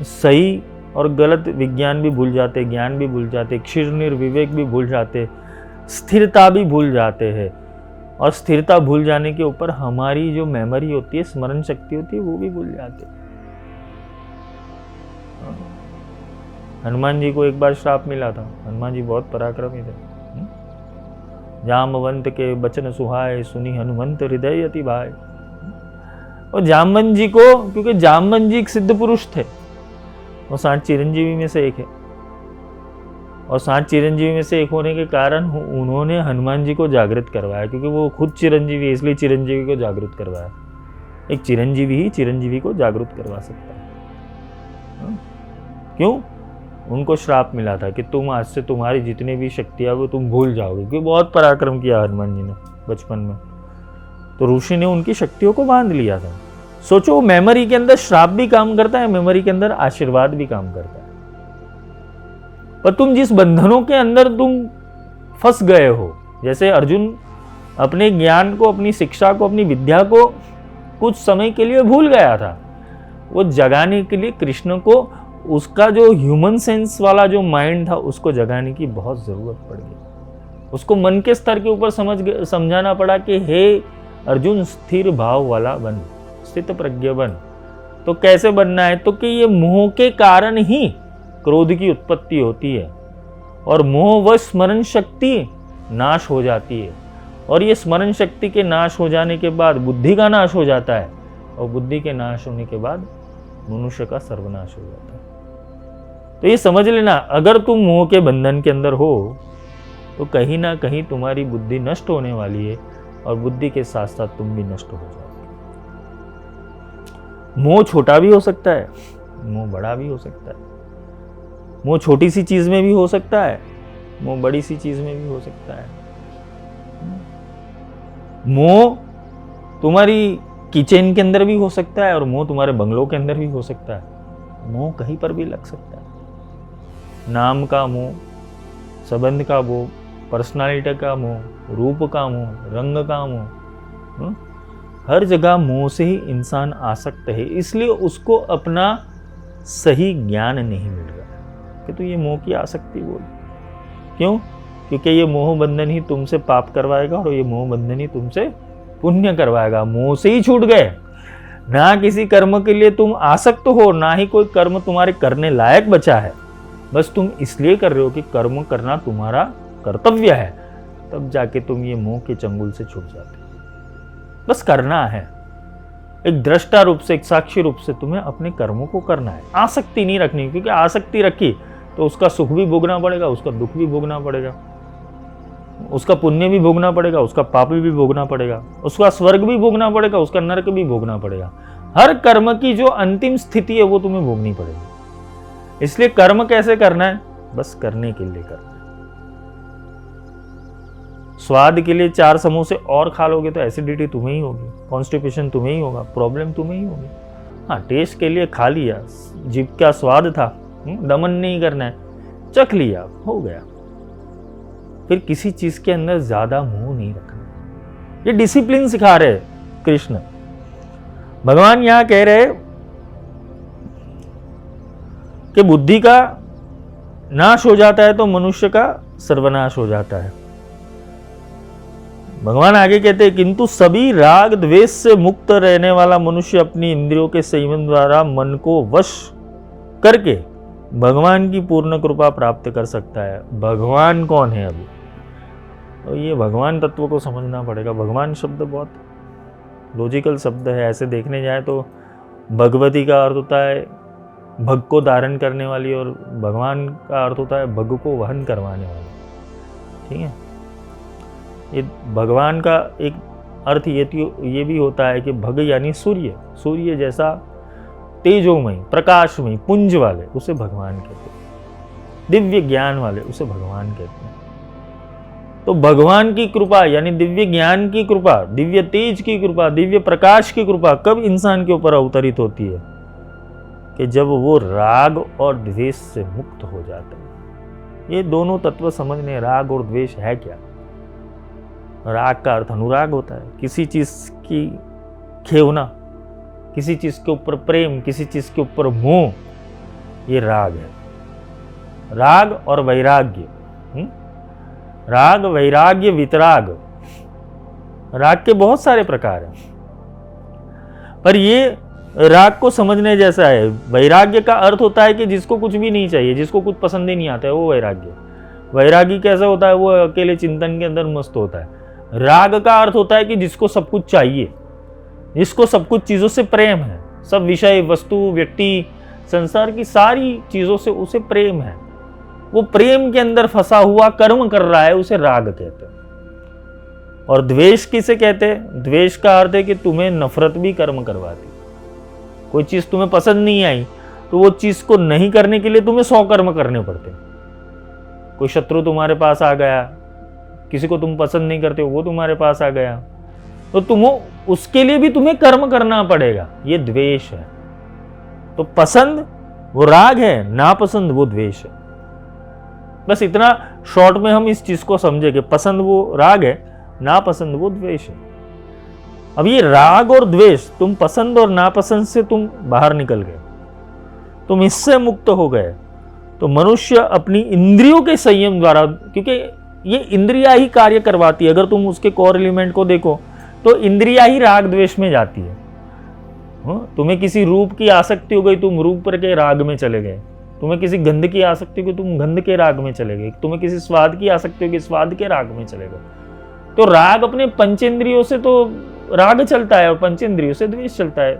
सही और गलत विज्ञान भी भूल जाते, ज्ञान भी भूल जाते, क्षीर निर्विवेक भी भूल जाते, स्थिरता भी भूल जाते हैं। और स्थिरता भूल जाने के ऊपर हमारी जो मेमोरी होती है, स्मरण शक्ति होती है, वो भी भूल जाते। हनुमान जी को एक बार श्राप मिला था। हनुमान जी बहुत पराक्रमी थे। जामवंत के बचन सुहाए, सुनी हनुमंत हृदय अति भाए। और जामवंत जी को, क्योंकि जामवंत जी एक सिद्ध पुरुष थे, वो 60 चिरंजीवी में से एक है, और 60 चिरंजीवी में से एक होने के कारण उन्होंने हनुमान जी को जागृत करवाया, क्योंकि वो खुद चिरंजीवी है, इसलिए चिरंजीवी को जागृत करवाया। एक चिरंजीवी ही चिरंजीवी को जागृत करवा सकता है। क्यों? उनको श्राप मिला था कि तुम आज से तुम्हारी जितनी भी शक्तियां वो तुम भूल जाओगे, क्योंकि बहुत पराक्रम किया हनुमान जी ने बचपन में। तो ऋषि ने उनकी शक्तियों को बांध लिया था। सोचो, मेमोरी के अंदर श्राप भी काम करता है, मेमोरी के अंदर आशीर्वाद भी काम करता है। पर तुम जिस बंधनों के अंदर तुम फंस गए हो, जैसे अर्जुन अपने ज्ञान को, अपनी शिक्षा को, अपनी विद्या को कुछ समय के लिए भूल गया था, वो जगाने के लिए कृष्ण को उसका जो ह्यूमन सेंस वाला जो माइंड था उसको जगाने की बहुत जरूरत पड़ गई। उसको मन के स्तर के ऊपर समझाना पड़ा कि हे अर्जुन, स्थिर भाव वाला बन, स्थित प्रज्ञ बन। तो कैसे बनना है? तो कि ये मोह के कारण ही क्रोध की उत्पत्ति होती है, और मोह व स्मरण शक्ति नाश हो जाती है, और ये स्मरण शक्ति के नाश हो जाने के बाद बुद्धि का नाश हो जाता है, और बुद्धि के नाश होने के बाद मनुष्य का सर्वनाश हो जाता है। तो ये समझ लेना, अगर तुम मोह के बंधन के अंदर हो तो कहीं ना कहीं तुम्हारी बुद्धि नष्ट होने वाली है, और बुद्धि के साथ साथ तुम भी नष्ट हो जाओगे। मोह छोटा भी हो सकता है, मोह बड़ा भी हो सकता है। मोह छोटी सी चीज में भी हो सकता है, मोह बड़ी सी चीज में भी हो सकता है। मोह तुम्हारी किचन के अंदर भी हो सकता है, और मोह तुम्हारे बंगलों के अंदर भी हो सकता है। मोह कहीं पर भी लग सकता है। नाम का मोह, संबंध का मोह, पर्सनालिटी का मोह, रूप का मोह, रंग का मोह, हर जगह मोह से ही इंसान आसक्त है। इसलिए उसको अपना सही ज्ञान नहीं मिल रहा कि तो ये मोह की आसक्ति बोल। क्यों? क्योंकि ये मोह बंधन ही तुमसे पाप करवाएगा, और ये मोह बंधन ही तुमसे पुण्य करवाएगा। मोह से ही छूट गए, ना किसी कर्म के लिए तुम आसक्त हो, ना ही कोई कर्म तुम्हारे करने लायक बचा है। बस तुम इसलिए कर रहे हो कि कर्म करना तुम्हारा कर्तव्य है, तब जाके तुम ये मोह के चंगुल से छूट जाते हो। बस करना है, एक दृष्टा रूप से, एक साक्षी रूप से तुम्हें अपने कर्मों को करना है। आसक्ति नहीं रखनी, क्योंकि आसक्ति रखी तो उसका सुख भी भोगना पड़ेगा, उसका दुख भी भोगना पड़ेगा, उसका पुण्य भी भोगना पड़ेगा, उसका पाप भी भोगना पड़ेगा, उसका स्वर्ग भी भोगना पड़ेगा, उसका नरक भी भोगना पड़ेगा। हर कर्म की जो अंतिम स्थिति है वो तुम्हें भोगनी पड़ेगी। इसलिए कर्म कैसे करना है? बस करने के लिए करना है। स्वाद के लिए 4 समोसे और खा लोगे तो एसिडिटी तुम्हें ही होगी, कॉन्स्टिपेशन तुम्हें ही होगा, प्रॉब्लम तुम्हें ही होगी। हाँ, टेस्ट के लिए खा लिया, जीभ का स्वाद था, दमन नहीं करना है, चख लिया, हो गया। फिर किसी चीज के अंदर ज्यादा मोह नहीं रखना। ये डिसिप्लिन सिखा रहे कृष्ण भगवान। यहां कह रहे कि बुद्धि का नाश हो जाता है तो मनुष्य का सर्वनाश हो जाता है। भगवान आगे कहते हैं, किंतु सभी राग द्वेष से मुक्त रहने वाला मनुष्य अपनी इंद्रियों के संयम द्वारा मन को वश करके भगवान की पूर्ण कृपा प्राप्त कर सकता है। भगवान कौन है? अभी तो ये भगवान तत्व को समझना पड़ेगा। भगवान शब्द बहुत लॉजिकल शब्द है। ऐसे देखने जाए तो भगवती का अर्थ होता है भग को धारण करने वाली, और भगवान का अर्थ होता है भग को वहन करवाने वाली। ठीक है, ये भगवान का एक अर्थ ये भी होता है कि भग यानी सूर्य, सूर्य जैसा तेजोमय, प्रकाशमय, पुंज वाले, उसे भगवान कहते हैं। दिव्य ज्ञान वाले, उसे भगवान कहते हैं। तो भगवान की कृपा यानी दिव्य ज्ञान की कृपा, दिव्य तेज की कृपा, दिव्य प्रकाश की कृपा कब इंसान के ऊपर अवतरित होती है? कि जब वो राग और द्वेष से मुक्त हो जाता है। ये दोनों तत्व समझने, राग और द्वेष है क्या? राग का अर्थ अनुराग होता है, किसी चीज की खेवना, किसी चीज के ऊपर प्रेम, किसी चीज के ऊपर मोह, ये राग है। राग और वैराग्य, राग, वैराग्य, वितराग, राग के बहुत सारे प्रकार हैं, पर ये राग को समझने जैसा है। वैराग्य का अर्थ होता है कि जिसको कुछ भी नहीं चाहिए, जिसको कुछ पसंद ही नहीं आता है, वो वैराग्य। वैरागी कैसा होता है? वो अकेले चिंतन के अंदर मस्त होता है। राग का अर्थ होता है कि जिसको सब कुछ चाहिए, जिसको सब कुछ चीजों से प्रेम है, सब विषय, वस्तु, व्यक्ति, संसार की सारी चीजों से उसे प्रेम है, वो प्रेम के अंदर फंसा हुआ कर्म कर रहा है, उसे राग कहते हैं। और द्वेष किसे कहते हैं? द्वेष का अर्थ है कि तुम्हें नफरत भी कर्म करवाती। कोई चीज तुम्हें पसंद नहीं आई तो वो चीज को नहीं करने के लिए तुम्हें 100 कर्म करने पड़ते हैं। कोई शत्रु तुम्हारे पास आ गया, किसी को तुम पसंद नहीं करते हो, वो तुम्हारे पास आ गया, तो तुम उसके लिए भी तुम्हें कर्म करना पड़ेगा। ये द्वेष है। तो पसंद वो राग है, नापसंद वो द्वेष है। बस इतना शॉर्ट में हम इस चीज को समझे कि पसंद वो राग है, नापसंद वो द्वेष है। अब ये राग और द्वेष, तुम पसंद और नापसंद से तुम बाहर निकल गए, तुम इससे मुक्त हो गए, तो मनुष्य अपनी इंद्रियों के संयम द्वारा, क्योंकि ये इंद्रिया ही कार्य करवाती है। अगर तुम उसके कोर एलिमेंट को देखो तो इंद्रिया ही राग द्वेष में जाती है। तुम्हें किसी रूप की आसक्ति हो गई, तुम रूप पर के राग में चले गए। तुम्हें किसी गंध की आसक्ति हो गई, तुम गंध के राग में चले गए। तुम्हें किसी स्वाद की आसक्ति होगी, स्वाद के राग में चले गए। तो राग अपने पंचेंद्रियों से तो राग चलता है और पंचेंद्रियों से द्वेष चलता है।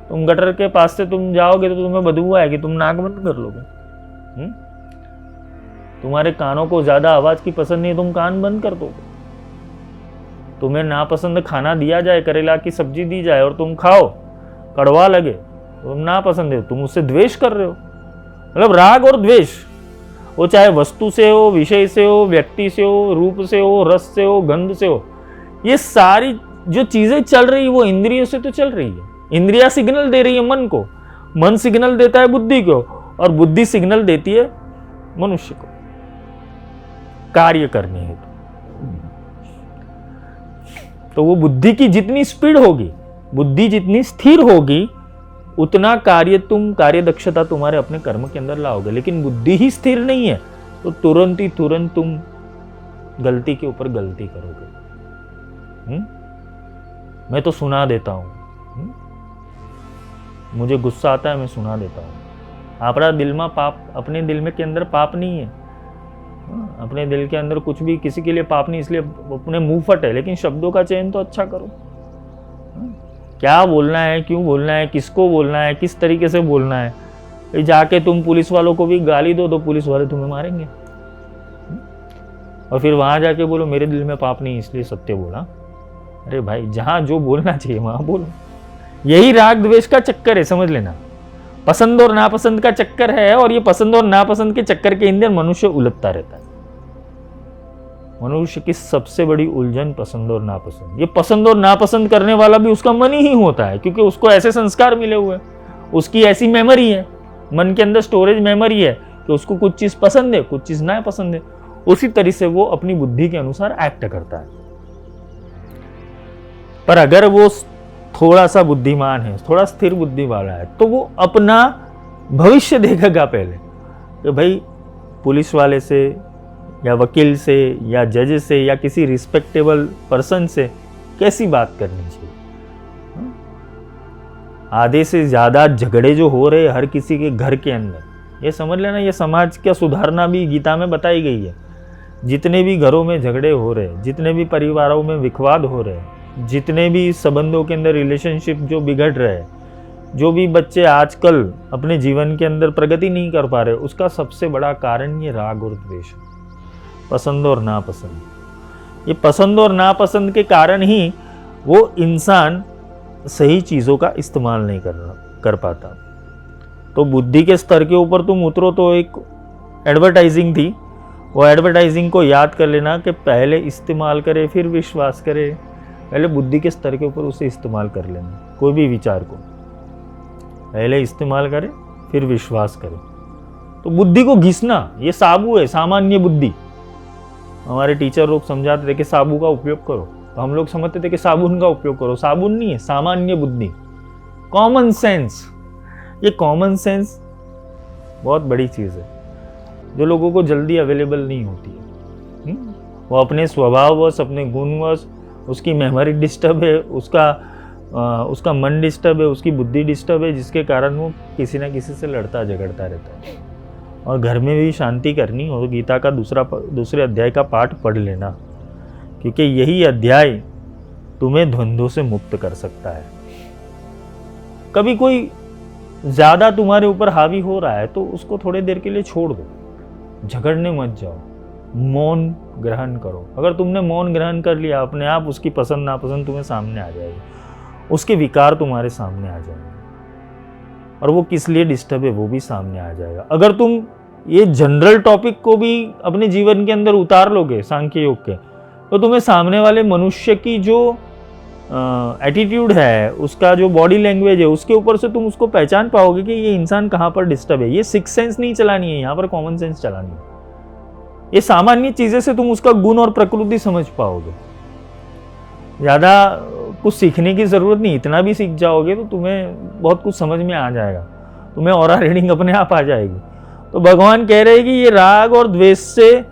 तुम गटर के पास से तुम जाओगे तो तुम्हें बदबू आएगी, तुम नाक बंद कर लोगे। तुम्हारे कानों को ज्यादा आवाज की पसंद नहीं, तुम कान बंद कर दोगे। तुम्हें नापसंद खाना दिया जाए, करेला की सब्जी दी जाए और तुम खाओ, कड़वा लगे, तुम नापसंद है, तुम उससे द्वेष कर रहे हो। मतलब राग और द्वेष, वो चाहे वस्तु से हो, विषय से हो, व्यक्ति से हो, रूप से हो, रस से हो, गंध से हो, ये सारी जो चीजें चल रही है वो इंद्रियों से तो चल रही है। इंद्रिया सिग्नल दे रही है मन को, मन सिग्नल देता है बुद्धि को, और बुद्धि सिग्नल देती है मनुष्य को कार्य करने हेतु। तो वो बुद्धि की जितनी स्पीड होगी, बुद्धि जितनी स्थिर होगी, उतना कार्य दक्षता तुम्हारे अपने कर्म के अंदर लाओगे। लेकिन बुद्धि ही स्थिर नहीं है तो तुरंत तुम गलती के ऊपर गलती करोगे। मैं तो सुना देता हूं, मुझे गुस्सा आता है, मैं सुना देता हूं। अपना दिल में पाप, अपने दिल में के अंदर पाप नहीं है, अपने दिल के अंदर कुछ भी किसी के लिए पाप नहीं, इसलिए अपने मुंह फट है। लेकिन शब्दों का चयन तो अच्छा करो। क्या बोलना है, क्यों बोलना है, किसको बोलना है, किस तरीके से बोलना है। जाके तुम पुलिस वालों को भी गाली दो तो पुलिस वाले तुम्हें मारेंगे, और फिर वहां जाके बोलो मेरे दिल में पाप नहीं इसलिए सत्य बोला। अरे भाई, जहां जो बोलना चाहिए वहां बोलो। यही राग द्वेष का चक्कर है, समझ लेना। पसंद और नापसंद का चक्कर है, और ये पसंद और नापसंद के चक्कर के अंदर मनुष्य उलझता रहता है। मनुष्य की सबसे बड़ी उलझन पसंद और नापसंद। ये पसंद और नापसंद करने वाला भी उसका मन ही होता है, क्योंकि उसको ऐसे संस्कार मिले हुए हैं, उसकी ऐसी मेमोरी है, मन के अंदर स्टोरेज मेमोरी है कि उसको कुछ चीज पसंद है, कुछ चीज ना पसंद है। उसी तरह से वो अपनी बुद्धि के अनुसार एक्ट करता है। पर अगर वो थोड़ा सा बुद्धिमान है, थोड़ा स्थिर बुद्धि वाला है, तो वो अपना भविष्य देखेगा पहले कि भाई पुलिस वाले से या वकील से या जज से या किसी रिस्पेक्टेबल पर्सन से कैसी बात करनी चाहिए। आधे से ज्यादा झगड़े जो हो रहे हर किसी के घर के अंदर, ये समझ लेना, ये समाज का सुधारना भी गीता में बताई गई है। जितने भी घरों में झगड़े हो रहे, जितने भी परिवारों में विवाद हो रहे, जितने भी संबंधों के अंदर रिलेशनशिप जो बिगड़ रहे हैं, जो भी बच्चे आजकल अपने जीवन के अंदर प्रगति नहीं कर पा रहे, उसका सबसे बड़ा कारण ये राग और द्वेष, पसंद और नापसंद। ये पसंद और नापसंद के कारण ही वो इंसान सही चीज़ों का इस्तेमाल नहीं कर पाता। तो बुद्धि के स्तर के ऊपर तुम उतरो तो एक एडवर्टाइजिंग थी, वो एडवर्टाइजिंग को याद कर लेना कि पहले इस्तेमाल करे फिर विश्वास करे। पहले बुद्धि के स्तर के ऊपर उसे इस्तेमाल कर लेना, कोई भी विचार को पहले इस्तेमाल करे फिर विश्वास करे। तो बुद्धि को घिसना ये साबु है, सामान्य बुद्धि। हमारे टीचर लोग समझाते थे कि साबु का उपयोग करो, तो हम लोग समझते थे कि साबुन का उपयोग करो। साबुन नहीं है, सामान्य बुद्धि, कॉमन सेंस। ये कॉमन सेंस बहुत बड़ी चीज़ है जो लोगों को जल्दी अवेलेबल नहीं होती है। वो अपने स्वभाववश, अपने गुणवश, उसकी मेमोरी डिस्टर्ब है, उसका मन डिस्टर्ब है, उसकी बुद्धि डिस्टर्ब है, जिसके कारण वो किसी ना किसी से लड़ता झगड़ता रहता है। और घर में भी शांति करनी हो तो गीता का दूसरे अध्याय का पाठ पढ़ लेना, क्योंकि यही अध्याय तुम्हें द्वंद्वों से मुक्त कर सकता है। कभी कोई ज्यादा तुम्हारे ऊपर हावी हो रहा है तो उसको थोड़ी देर के लिए छोड़ दो, झगड़ने मत जाओ, मौन ग्रहण करो। अगर तुमने मौन ग्रहण कर लिया, अपने आप उसकी पसंद नापसंद तुम्हें सामने आ जाएगी, उसके विकार तुम्हारे सामने आ जाएंगे, और वो किस लिए डिस्टर्ब है वो भी सामने आ जाएगा। अगर तुम ये जनरल टॉपिक को भी अपने जीवन के अंदर उतार लोगे सांख्य योग के, तो तुम्हें सामने वाले मनुष्य की जो एटीट्यूड है, उसका जो बॉडी लैंग्वेज है, उसके ऊपर से तुम उसको पहचान पाओगे कि ये इंसान कहाँ पर डिस्टर्ब है। ये सिक्स सेंस नहीं चलानी है, यहाँ पर कॉमन सेंस चलानी है। ये सामान्य चीजें से तुम उसका गुण और प्रकृति समझ पाओगे। ज़्यादा कुछ सीखने की ज़रूरत नहीं, इतना भी सीख जाओगे तो तुम्हें बहुत कुछ समझ में आ जाएगा, तुम्हें ऑरा रीडिंग अपने आप आ जाएगी। तो भगवान कह रहे हैं कि ये राग और द्वेष से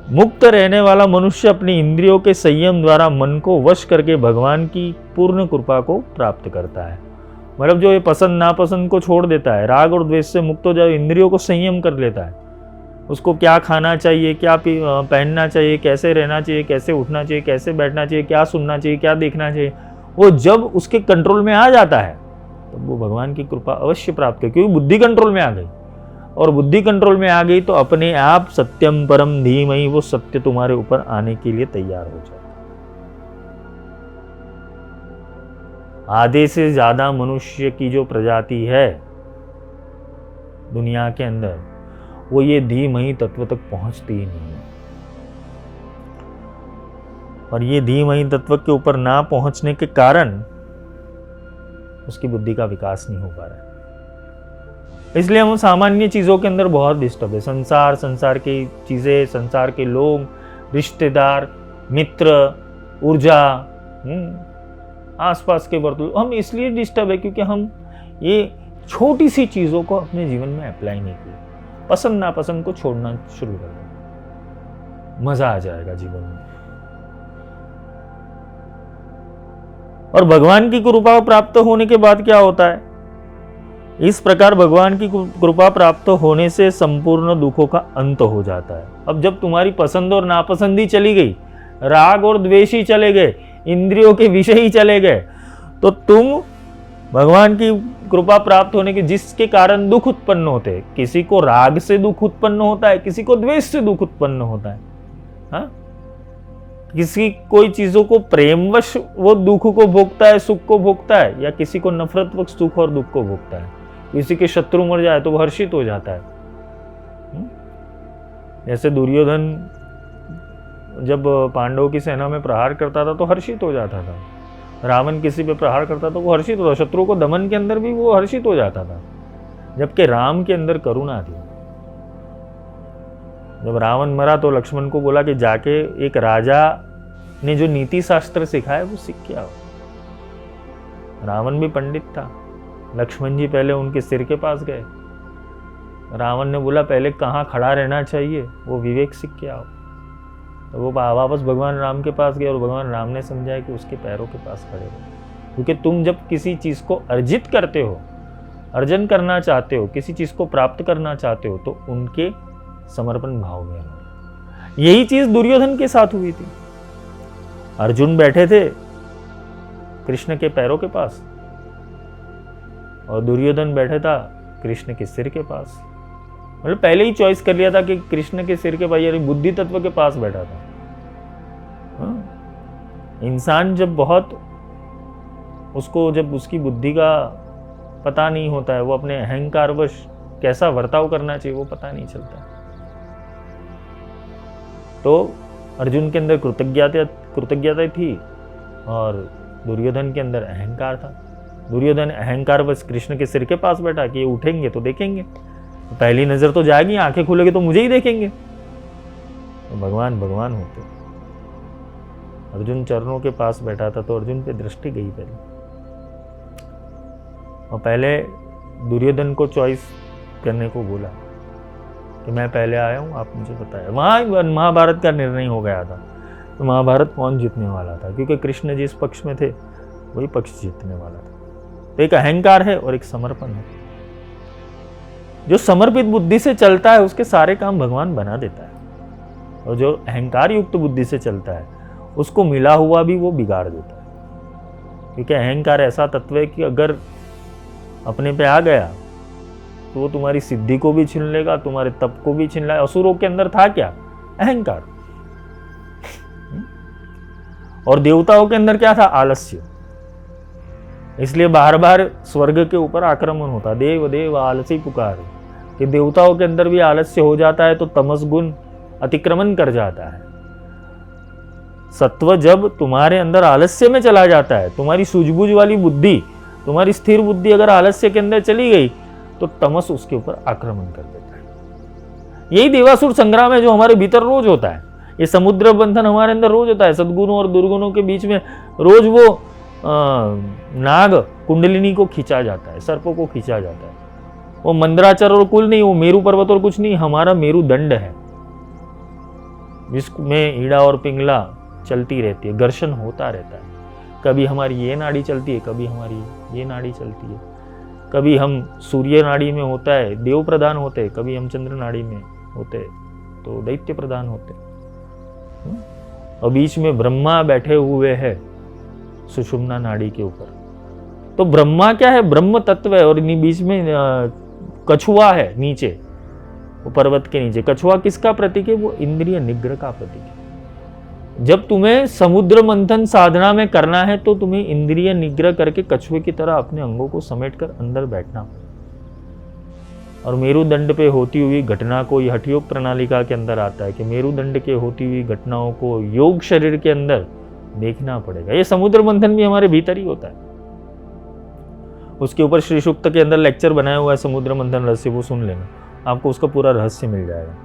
मुक्त रहने वाला मनुष्य अपनी इंद्रियों के संयम द्वारा मन को वश करके भगवान की पूर्ण कृपा को प्राप्त करता है। मतलब जो ये पसंद नापसंद को छोड़ देता है, राग और द्वेष से मुक्त हो जाए, इंद्रियों को संयम कर लेता है, उसको क्या खाना चाहिए, क्या पहनना चाहिए, कैसे रहना चाहिए, कैसे उठना चाहिए, कैसे बैठना चाहिए, क्या सुनना चाहिए, क्या देखना चाहिए, वो जब उसके कंट्रोल में आ जाता है तो वो भगवान की कृपा अवश्य प्राप्त करे, क्योंकि बुद्धि कंट्रोल में आ गई। और बुद्धि कंट्रोल में आ गई तो अपने आप सत्यम परम धीमहि वो सत्य तुम्हारे ऊपर आने के लिए तैयार हो जाए। आधे से ज्यादा मनुष्य की जो प्रजाति है दुनिया के अंदर, वो ये धीमहि तत्व तक पहुंचती ही नहीं है। और ये धीमहि तत्व के ऊपर ना पहुंचने के कारण उसकी बुद्धि का विकास नहीं हो पा रहा है। इसलिए हम सामान्य चीजों के अंदर बहुत डिस्टर्ब है। संसार की चीजें, संसार के लोग, रिश्तेदार, मित्र, ऊर्जा, आसपास के वर्तुल, हम इसलिए डिस्टर्ब है क्योंकि हम ये छोटी सी चीजों को अपने जीवन में अप्लाई नहीं किए। पसंद नापसंद को छोड़ना शुरू कर दो, मजा आ जाएगा जीवन में। और भगवान की कृपा प्राप्त होने के बाद क्या होता है? इस प्रकार भगवान की कृपा प्राप्त होने से संपूर्ण दुखों का अंत हो जाता है। अब जब तुम्हारी पसंद और नापसंदी चली गई, राग और द्वेष ही चले गए, इंद्रियों के विषय ही चले गए, तो तुम भगवान की कृपा प्राप्त होने के जिसके कारण दुख उत्पन्न होते हैं, किसी को राग से दुख उत्पन्न होता है, किसी को द्वेष से दुख उत्पन्न होता है, हाँ? किसी कोई चीजों को प्रेमवश वो दुख को भोगता है, सुख को भोगता है, या किसी को नफरतवश सुख और दुख को भोगता है। किसी के शत्रु मर जाए तो वो हर्षित हो जाता है। जैसे दुर्योधन जब पांडवों की सेना में प्रहार करता था तो हर्षित हो जाता था। रावण किसी पे प्रहार करता तो वो हर्षित होता, शत्रु को दमन के अंदर भी वो हर्षित हो जाता था। जबकि राम के अंदर करुणा थी। जब रावण मरा तो लक्ष्मण को बोला कि जाके एक राजा ने जो नीति शास्त्र सिखाया वो सीख के आओ। रावण भी पंडित था। लक्ष्मण जी पहले उनके सिर के पास गए। रावण ने बोला पहले कहाँ खड़ा रहना चाहिए, वो विवेक सीख के आओ। तो वो वापस भगवान राम के पास गए और भगवान राम ने समझाया कि उसके पैरों के पास खड़े रहो। क्योंकि तुम जब किसी चीज को अर्जित करते हो, अर्जन करना चाहते हो, किसी चीज को प्राप्त करना चाहते हो, तो उनके समर्पण भाव में रहो। यही चीज दुर्योधन के साथ हुई थी। अर्जुन बैठे थे कृष्ण के पैरों के पास और दुर्योधन बैठे था कृष्ण के सिर के पास। मतलब पहले ही चॉइस कर लिया था कि कृष्ण के सिर के पास, यानी बुद्धि तत्व के पास बैठा था। इंसान जब बहुत उसको जब उसकी बुद्धि का पता नहीं होता है, वो अपने अहंकारवश कैसा वर्ताव करना चाहिए वो पता नहीं चलता। तो अर्जुन के अंदर कृतज्ञता थी और दुर्योधन के अंदर अहंकार था। दुर्योधन अहंकारवश कृष्ण के सिर के पास बैठा कि ये उठेंगे तो देखेंगे, पहली नजर तो जाएगी, आंखें खुलेगी तो मुझे ही देखेंगे। तो भगवान भगवान होते। अर्जुन चरणों के पास बैठा था तो अर्जुन पे दृष्टि गई पहले, और पहले दुर्योधन को चॉइस करने को बोला कि मैं पहले आया हूं, आप मुझे बताएं। वहां महाभारत का निर्णय हो गया था। तो महाभारत कौन जीतने वाला था, क्योंकि कृष्ण जिस पक्ष में थे वही पक्ष जीतने वाला था। तो एक अहंकार है और एक समर्पण है। जो समर्पित बुद्धि से चलता है उसके सारे काम भगवान बना देता है, और जो अहंकार युक्त बुद्धि से चलता है उसको मिला हुआ भी वो बिगाड़ देता है। क्योंकि अहंकार ऐसा तत्व है कि अगर अपने पे आ गया तो वो तुम्हारी सिद्धि को भी छीन लेगा, तुम्हारे तप को भी छीन लेगा। असुरों के अंदर था क्या? अहंकार। और देवताओं के अंदर क्या था? आलस्य। इसलिए बार बार स्वर्ग के ऊपर आक्रमण होता, देव देव आलसी पुकार। कि देवताओं के अंदर भी आलस्य हो जाता है तो तमस गुण अतिक्रमण कर जाता है। सत्व जब तुम्हारे अंदर आलस्य में चला जाता है, तुम्हारी सूझबूझ वाली बुद्धि, तुम्हारी स्थिर बुद्धि अगर आलस्य के अंदर चली गई तो तमस उसके ऊपर आक्रमण कर देता है। यही देवासुर संग्राम है जो हमारे भीतर रोज होता है। ये समुद्र बंधन हमारे अंदर रोज होता है। सद्गुणों और दुर्गुणों के बीच में रोज वो नाग कुंडलिनी को खींचा जाता है, सर्पों को खींचा जाता है। वो मंदराचल और कुल नहीं, वो मेरू पर्वत और कुछ नहीं, हमारा मेरू दंड है जिसमें ईड़ा और पिंगला चलती रहती है, घर्षण होता रहता है। कभी हमारी ये नाड़ी चलती है, कभी हमारी ये नाड़ी चलती है। कभी हम सूर्य नाड़ी में होता है देव प्रधान होते, कभी हम चंद्र नाड़ी में होते तो दैत्य प्रधान होते। और बीच में ब्रह्मा बैठे हुए हैं सुषुम्ना नाड़ी के ऊपर। तो ब्रह्मा क्या है? ब्रह्म तत्व है, और बीच में कछुआ है नीचे, वो पर्वत के नीचे। कछुआ किसका प्रतीक है? वो इंद्रिय निग्रह का प्रतीक है। जब तुम्हें समुद्र मंथन साधना में करना है तो तुम्हें इंद्रिय निग्रह करके कछुए की तरह अपने अंगों को समेटकर अंदर बैठना और मेरुदंड पे होती हुई घटना को, यह हठयोग प्रणालिका के अंदर आता है कि मेरुदंड के होती हुई घटनाओं को योग शरीर के अंदर देखना पड़ेगा। ये समुद्र मंथन भी हमारे भीतर ही होता है। उसके ऊपर श्री सूक्त के अंदर लेक्चर बनाया हुआ है समुद्र मंथन रहस्य, वो सुन लेना, आपको उसका पूरा रहस्य मिल जाएगा।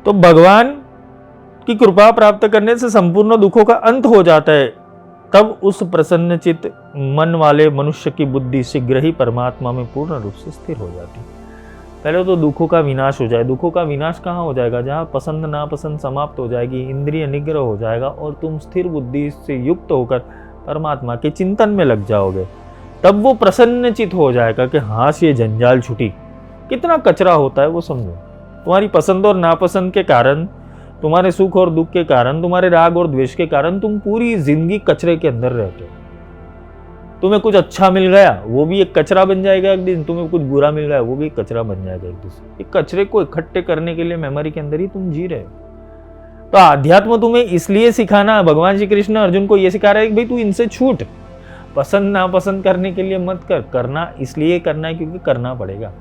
तो भगवान की कृपा प्राप्त करने से संपूर्ण दुखों का अंत हो जाता है। तब उस प्रसन्न चित्त मन वाले मनुष्य की बुद्धि शीघ्र ही परमात्मा में पूर्ण रूप से स्थिर हो जाती है। पहले तो दुखों का विनाश हो जाए। दुखों का विनाश कहाँ हो जाएगा? जहाँ पसंद नापसंद समाप्त हो जाएगी, इंद्रिय निग्रह हो जाएगा और तुम स्थिर बुद्धि से युक्त होकर परमात्मा के चिंतन में लग जाओगे। तब वो प्रसन्न चित्त हो जाएगा कि हाँ ये जंजाल छुटी। कितना कचरा होता है वो समझो। तुम्हारी पसंद और नापसंद के कारण, तुम्हारे सुख और दुख के कारण, तुम्हारे राग और द्वेष के कारण तुम पूरी जिंदगी कचरे के अंदर रहते हो। तुम्हें कुछ अच्छा मिल गया वो भी एक कचरा बन जाएगा एक दिन, तुम्हें कुछ बुरा मिल गया वो भी एक कचरा बन जाएगा एक दिन। एक कचरे को इकट्ठे करने के लिए मेमोरी के अंदर ही तुम जी रहे हो। तो आध्यात्म तुम्हें इसलिए सिखाना, भगवान श्री कृष्ण अर्जुन को यह सिखा रहा है कि भाई तू इनसे छूट, पसंद नापसंद करने के लिए मत कर। करना इसलिए करना है क्योंकि करना पड़ेगा।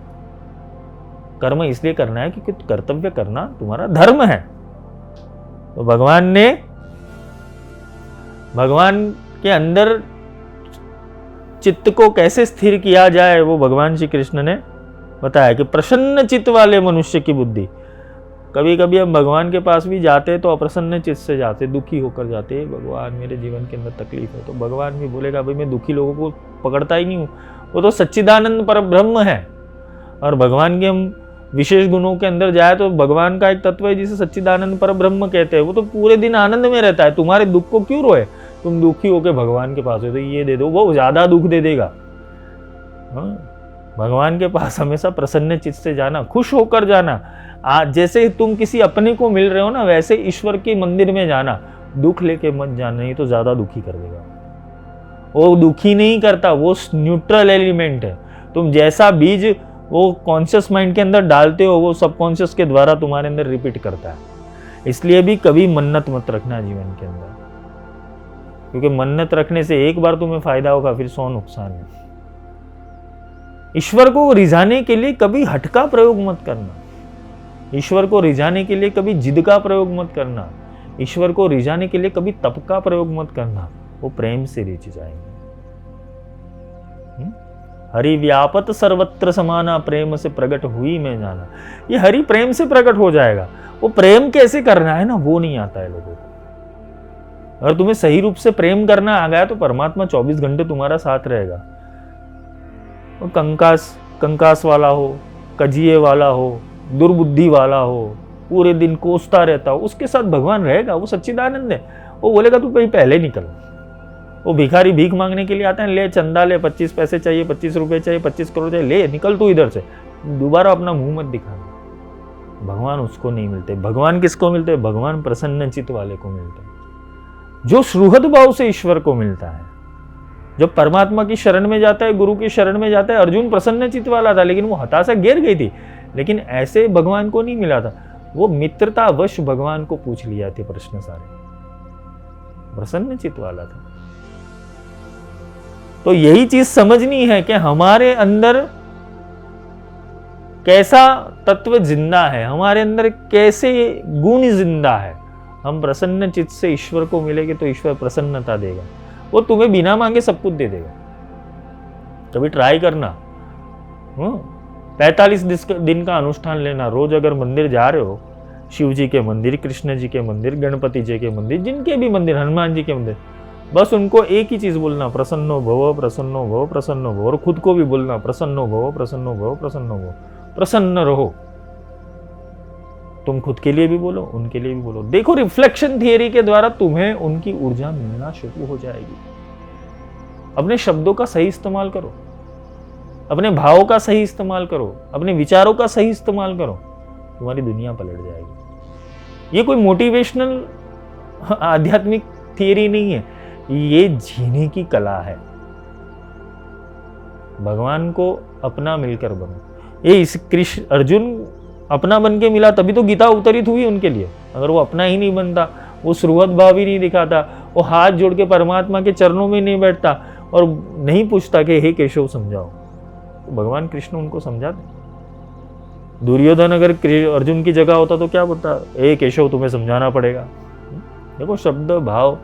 कर्म इसलिए करना है क्योंकि कर्तव्य करना तुम्हारा धर्म है। तो भगवान के अंदर चित्त को कैसे स्थिर किया जाए वो भगवान श्री कृष्ण ने बताया कि प्रसन्न चित्त वाले मनुष्य की बुद्धि। कभी कभी हम भगवान के पास भी जाते तो अप्रसन्न चित्त से जाते, दुखी होकर जाते, भगवान मेरे जीवन के अंदर तकलीफ है। तो भगवान भी बोलेगा भाई मैं दुखी लोगों को पकड़ता ही नहीं हूँ, वो तो सच्चिदानंद परब्रह्म है। और भगवान के हम विशेष गुणों के अंदर जाए तो भगवान का एक तत्व है जिसे सच्चिदानंद परब्रह्म कहते हैं। वो तो पूरे दिन आनंद में रहता है। तुम्हारे दुख को क्यों रोए? तुम दुखी होकर भगवान के पास हो तो ये दे दो, वो ज्यादा दुख दे देगा। भगवान के पास हमेशा प्रसन्न चित्त से जाना, खुश होकर जाना। जैसे तुम किसी अपने को मिल रहे हो ना, वैसे ईश्वर के मंदिर में जाना। दुख लेके मत जाना, नहीं तो ज्यादा दुखी कर देगा। वो दुखी नहीं करता, वो न्यूट्रल एलिमेंट है। तुम जैसा बीज वो कॉन्शियस माइंड के अंदर डालते हो वो सबकॉन्शियस के द्वारा तुम्हारे अंदर रिपीट करता है। इसलिए भी कभी मन्नत मत रखना जीवन के अंदर, क्योंकि मन्नत रखने से एक बार तुम्हें फायदा होगा, फिर 100 नुकसान है। ईश्वर को रिझाने के लिए कभी हठ का प्रयोग मत करना। ईश्वर को रिझाने के लिए कभी जिद का प्रयोग मत करना। ईश्वर को रिझाने के लिए कभी तप का प्रयोग मत करना। वो प्रेम से रिझ जाएंगे। हरि व्यापत सर्वत्र समाना, प्रेम से प्रकट हुई मैं जाना। ये हरि प्रेम से प्रकट हो जाएगा। वो प्रेम कैसे करना है ना, वो नहीं आता है लोगों को। अगर तुम्हें सही रूप से प्रेम करना आ गया तो परमात्मा 24 घंटे तुम्हारा साथ रहेगा। वो कंकास वाला हो, कजिए वाला हो, दुर्बुद्धि वाला हो, पूरे दिन कोसता रहता हो, उसके साथ भगवान रहेगा। वो सच्चिदानंद है। वो बोलेगा तू पहले निकल। वो भिखारी भीख मांगने के लिए आते हैं, ले चंदा ले, 25 पैसे चाहिए, 25 रुपए चाहिए, 25 करोड़ चाहिए, ले निकल तू इधर से, दोबारा अपना मुंह मत दिखाना। भगवान उसको नहीं मिलते। भगवान किसको मिलते? भगवान प्रसन्न चित्त वाले को मिलते हैं, जो सुहृद भाव से ईश्वर को मिलता है। जब परमात्मा की शरण में जाता है, गुरु की शरण में जाता है, अर्जुन प्रसन्न चित्त वाला था लेकिन वो हताशा गिर गई थी, लेकिन ऐसे भगवान को नहीं मिला था। वो मित्रतावश भगवान को पूछ लिया थे प्रश्न सारे, प्रसन्न चित्त वाला था। तो यही चीज समझनी है कि हमारे अंदर कैसा तत्व जिंदा है, हमारे अंदर कैसे गुण जिंदा है। हम प्रसन्न चित्त से ईश्वर को मिलेंगे तो ईश्वर प्रसन्नता देगा। वो तुम्हें बिना मांगे सब कुछ दे देगा। कभी ट्राई करना, 45 दिन का अनुष्ठान लेना। रोज अगर मंदिर जा रहे हो, शिव जी के मंदिर, कृष्ण जी के मंदिर, गणपति जी के मंदिर, जिनके भी मंदिर, हनुमान जी के मंदिर, बस उनको एक ही चीज बोलना, प्रसन्नो भव, प्रसन्नो भव, प्रसन्नो भव। और खुद को भी बोलना, प्रसन्नो भव, प्रसन्नो भव, प्रसन्नो भव। प्रसन्न रहो। तुम खुद के लिए भी बोलो, उनके लिए भी बोलो। देखो, रिफ्लेक्शन थियरी के द्वारा तुम्हें उनकी ऊर्जा मिलना शुरू हो जाएगी। अपने शब्दों का सही इस्तेमाल करो, अपने भावों का सही इस्तेमाल करो, अपने विचारों का सही इस्तेमाल करो, तुम्हारी दुनिया पलट जाएगी। ये कोई मोटिवेशनल आध्यात्मिक थियरी नहीं है, ये जीने की कला है। भगवान को अपना मिलकर बनो। ये इस कृष्ण अर्जुन अपना बन के मिला तभी तो गीता अवतरित हुई उनके लिए। अगर वो अपना ही नहीं बनता, वो सुहृद भाव ही नहीं दिखाता, वो हाथ जोड़ के परमात्मा के चरणों में नहीं बैठता और नहीं पूछता कि हे केशव समझाओ, तो भगवान कृष्ण उनको समझाते। दुर्योधन अगर अर्जुन की जगह होता तो क्या बोलता, हे केशव तुम्हें समझाना पड़ेगा। देखो शब्द भाव,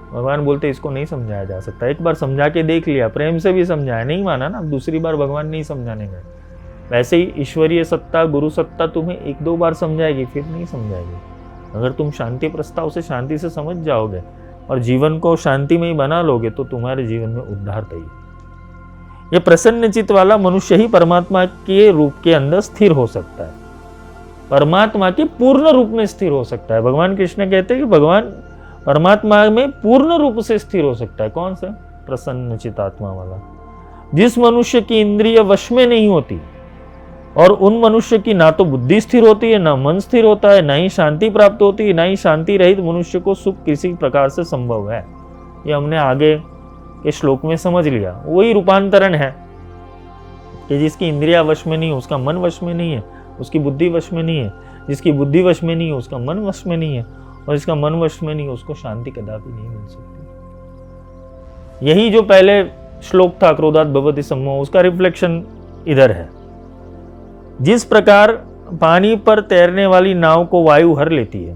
भगवान बोलते इसको नहीं समझाया जा सकता। एक बार समझा के देख लिया, प्रेम से भी समझाया, नहीं माना ना, दूसरी बार भगवान नहीं समझाने गए। वैसे ही ईश्वरीय सत्ता, गुरु सत्ता तुम्हें एक दो बार समझाएगी, फिर नहीं समझाएगी। अगर तुम शांति प्रस्ताव से शांति से समझ जाओगे और जीवन को शांति में ही बना लोगे तो तुम्हारे जीवन में उद्धार तय है। ये प्रसन्न चित्त वाला मनुष्य ही परमात्मा के रूप के अंदर स्थिर हो सकता है, परमात्मा के पूर्ण रूप में स्थिर हो सकता है। भगवान कृष्ण कहते हैं कि भगवान परमात्मा में पूर्ण रूप से स्थिर हो सकता है। कौन सा? प्रसन्न चित्त आत्मा वाला। जिस मनुष्य की इंद्रिय वश में नहीं होती, और उन मनुष्य की ना तो बुद्धि स्थिर होती है, ना मन स्थिर होता है, ना ही शांति प्राप्त होती है, ना ही शांति रहित मनुष्य को सुख किसी प्रकार से संभव है। ये हमने आगे के श्लोक में समझ लिया। वही रूपांतरण है कि जिसकी इंद्रिया वश में नहीं है, उसका मन वश में नहीं है, उसकी बुद्धि वश में नहीं है, जिसकी बुद्धि वश में नहीं है उसका मन वश में नहीं है, और जिसका मन वश में नहीं है उसको शांति कदापि नहीं मिल सकती। यही जो पहले श्लोक था क्रोधात् भवति सम्मोह, उसका रिफ्लेक्शन इधर है। जिस प्रकार पानी पर तैरने वाली नाव को वायु हर लेती है,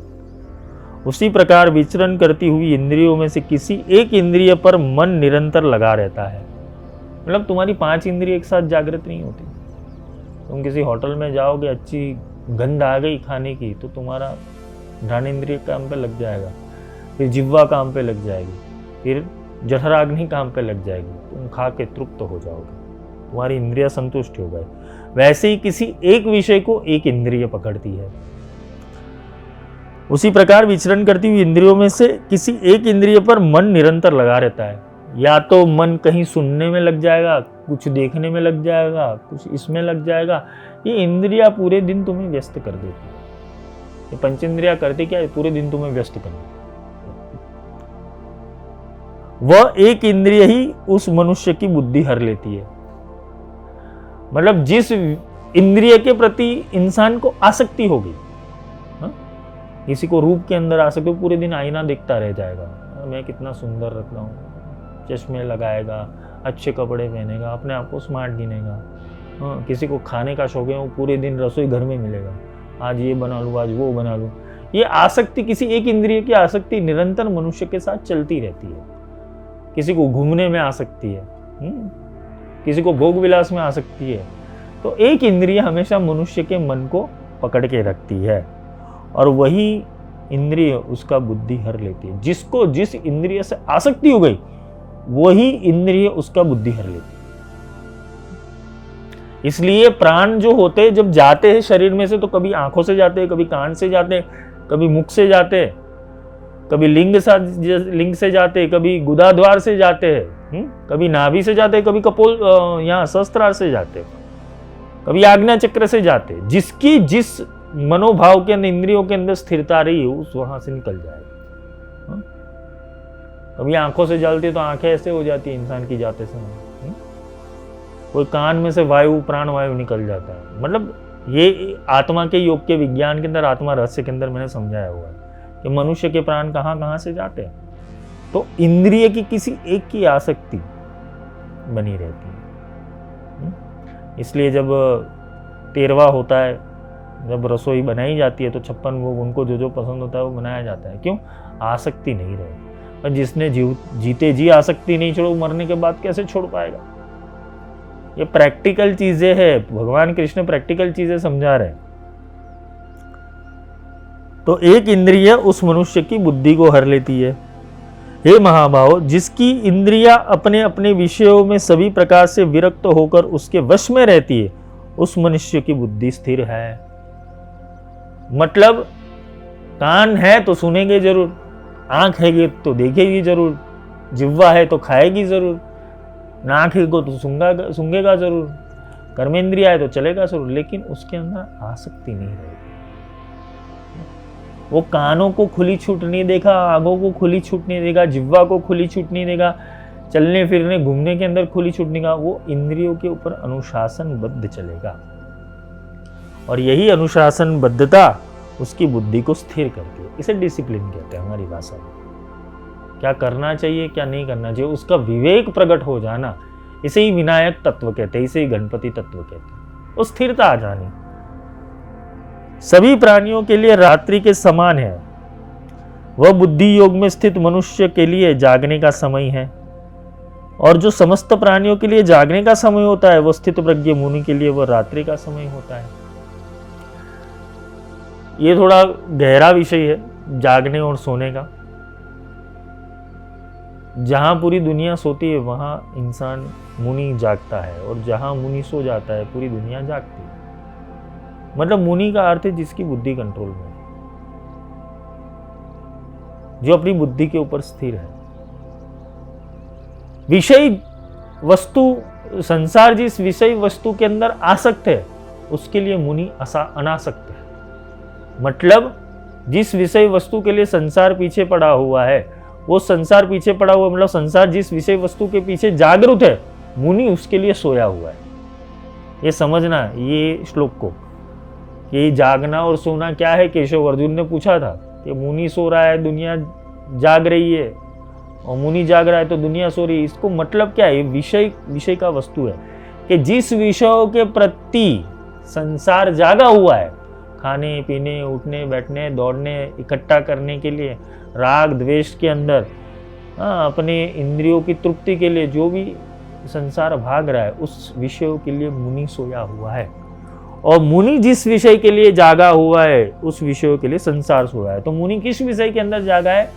उसी प्रकार विचरण करती हुई इंद्रियों में से किसी एक इंद्रिय पर मन निरंतर लगा रहता है। मतलब तुम्हारी 5 इंद्रिय एक साथ जागृत नहीं होती। तुम किसी होटल में जाओगे, अच्छी गंध आ गई खाने की, तो तुम्हारा घ्राणेंद्रिय काम पे लग जाएगा, फिर जिह्वा काम पे लग जाएगी, फिर जठराग्नि काम पे लग जाएगी, तुम खा के तृप्त हो जाओगे, तुम्हारी इंद्रिय संतुष्ट हो गए। वैसे ही किसी एक विषय को एक इंद्रिय पकड़ती है। उसी प्रकार विचरण करती हुई इंद्रियों में से किसी एक इंद्रिय पर मन निरंतर लगा रहता है। या तो मन कहीं सुनने में लग जाएगा, कुछ देखने में लग जाएगा, कुछ इसमें लग जाएगा। ये इंद्रिया पूरे दिन तुम्हें व्यस्त कर देती है। ये पंचेंद्रिया करती क्या है? पूरे दिन तुम्हें व्यस्त कर देती है। वह एक इंद्रिय ही उस मनुष्य की बुद्धि हर लेती है। मतलब जिस इंद्रिय के प्रति इंसान को आसक्ति होगी, किसी को रूप के अंदर आसक्ति हो, पूरे दिन आईना देखता रह जाएगा, मैं कितना सुंदर लगता हूँ, चश्मे लगाएगा, अच्छे कपड़े पहनेगा, अपने आप को स्मार्ट गिनेगा। किसी को खाने का शौक है, वो पूरे दिन रसोई घर में मिलेगा, आज ये बना लूँ, आज वो बना लूँ। ये आसक्ति, किसी एक इंद्रिय की आसक्ति निरंतर मनुष्य के साथ चलती रहती है। किसी को घूमने में आसक्ति है, किसी को भोग विलास में आसक्ति है। तो एक इंद्रिय हमेशा मनुष्य के मन को पकड़ के रखती है, और वही इंद्रिय उसका बुद्धि हर लेती है। जिसको जिस इंद्रिय से आसक्ति हो गई, वही इंद्रिय उसका बुद्धि हर लेती है। इसलिए प्राण जो होते हैं जब जाते हैं शरीर में से, तो कभी आंखों से जाते हैं, कभी कान से जाते हैं, कभी मुख से जाते हैं, कभी लिंग से जाते, कभी गुदाद्वार से जाते हैं, कभी नाभि से जाते, कभी कपोल यहाँ सहस्त्रार से जाते, कभी आज्ञा चक्र से जाते। जिसकी जिस मनोभाव के अंदर, इंद्रियों के अंदर स्थिरता रही, उस वहां से निकल जाएगा। कभी आंखों से जलती तो आंखें ऐसे हो जाती है इंसान की जाते समय, कोई कान में से वायु, प्राण वायु निकल जाता है। मतलब ये आत्मा के योग के विज्ञान के अंदर, आत्मा रहस्य के अंदर मैंने समझाया हुआ है कि मनुष्य के प्राण कहाँ कहाँ से जाते हैं। तो इंद्रिय की किसी एक की आसक्ति बनी रहती है। इसलिए जब 13वां होता है, जब रसोई बनाई जाती है, तो 56 भोग उनको जो जो पसंद होता है वो बनाया जाता है। क्यों? आसक्ति नहीं रहे। और जिसने जीते जी आसक्ति नहीं छोड़ो, मरने के बाद कैसे छोड़ पाएगा? ये प्रैक्टिकल चीजें हैं, भगवान कृष्ण प्रैक्टिकल चीजें समझा रहे हैं। तो एक इंद्रिय उस मनुष्य की बुद्धि को हर लेती है। हे महाभाव, जिसकी इंद्रियां अपने अपने विषयों में सभी प्रकार से विरक्त होकर उसके वश में रहती है, उस मनुष्य की बुद्धि स्थिर है। मतलब कान है तो सुनेंगे जरूर, आंख है तो देखेगी जरूर, जिह्वा है तो खाएगी जरूर, नाक है तो सूंघेगा जरूर, कर्मेंद्रिया है तो चलेगा जरूर, लेकिन उसके अंदर आसक्ति नहीं रहेगी। वो कानों को खुली छूट नहीं देगा, आंखों को खुली छूट नहीं देगा, जिह्वा को खुली छूट नहीं देगा, चलने फिरने घूमने के अंदर खुली छूट नहीं देगा। वो इंद्रियों के ऊपर अनुशासनबद्ध चलेगा। और यही अनुशासनबद्धता उसकी बुद्धि को स्थिर करती है। इसे डिसिप्लिन कहते हैं हमारी भाषा में। क्या करना चाहिए क्या नहीं करना चाहिए उसका विवेक प्रकट हो जाना, इसे ही विनायक तत्व कहते हैं, इसे ही गणपति तत्व कहते हैं। वो स्थिरता आ जानी। सभी प्राणियों के लिए रात्रि के समान है, वह बुद्धि योग में स्थित मनुष्य के लिए जागने का समय है, और जो समस्त प्राणियों के लिए जागने का समय होता है वो स्थित प्रज्ञ मुनि के लिए वह रात्रि का समय होता है। ये थोड़ा गहरा विषय है जागने और सोने का। जहां पूरी दुनिया सोती है वहां इंसान मुनि जागता है, और जहां मुनि सो जाता है पूरी दुनिया जागती है। मतलब मुनि का अर्थ है जिसकी बुद्धि कंट्रोल में है, जो अपनी बुद्धि के ऊपर स्थिर है। विषय वस्तु, संसार जिस विषय वस्तु के अंदर आसक्त है उसके लिए मुनि अनासक्त है। मतलब जिस विषय वस्तु के लिए संसार पीछे पड़ा हुआ है, वो संसार पीछे पड़ा हुआ, मतलब संसार जिस विषय वस्तु के पीछे जागरूक है, मुनि उसके लिए सोया हुआ है। ये समझना ये श्लोक को, ये जागना और सोना क्या है। केशव अर्जुन ने पूछा था कि मुनि सो रहा है दुनिया जाग रही है, और मुनि जाग रहा है तो दुनिया सो रही है। इसको मतलब क्या है, विषय का वस्तु है कि जिस विषयों के प्रति संसार जागा हुआ है, खाने पीने उठने बैठने दौड़ने इकट्ठा करने के लिए, राग द्वेष के अंदर, अपने इंद्रियों की तृप्ति के लिए जो भी संसार भाग रहा है, उस विषयों के लिए मुनि सोया हुआ है। और मुनि जिस विषय के लिए जागा हुआ है उस विषयों के लिए संसार सोया है। तो मुनि किस विषय के अंदर जागा है?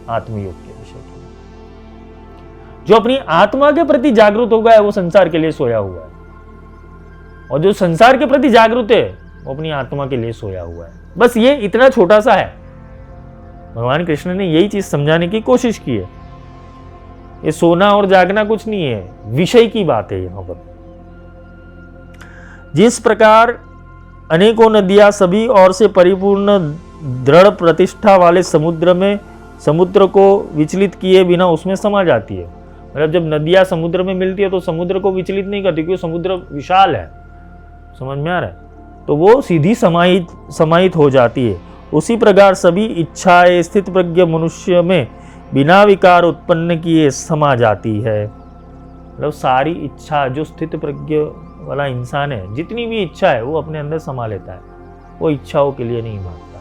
आत्मयोग के विषय के लिए। जो अपनी आत्मा के प्रति जागरूक हो गया है वो संसार के लिए सोया हुआ है, और जो संसार के प्रति जागरूक है वो अपनी आत्मा के लिए सोया हुआ है। बस ये इतना छोटा सा है। भगवान कृष्ण ने यही चीज समझाने की कोशिश की है। ये सोना और जागना कुछ नहीं है, विषय की बात है यहां पर। जिस प्रकार अनेकों नदियां सभी ओर से परिपूर्ण दृढ़ प्रतिष्ठा वाले समुद्र को विचलित किए बिना उसमें समा जाती है। मतलब जब नदियां समुद्र में मिलती है तो समुद्र को विचलित नहीं करती, क्योंकि समुद्र विशाल है। समझ में आ रहा है? तो वो सीधी समाहित हो जाती है। उसी प्रकार सभी इच्छाएं स्थित प्रज्ञ मनुष्य में बिना विकार उत्पन्न किए समा जाती है। मतलब सारी इच्छा जो स्थित प्रज्ञ वाला इंसान है, जितनी भी इच्छा है वो अपने अंदर समा लेता है। वो इच्छाओं के लिए नहीं भागता,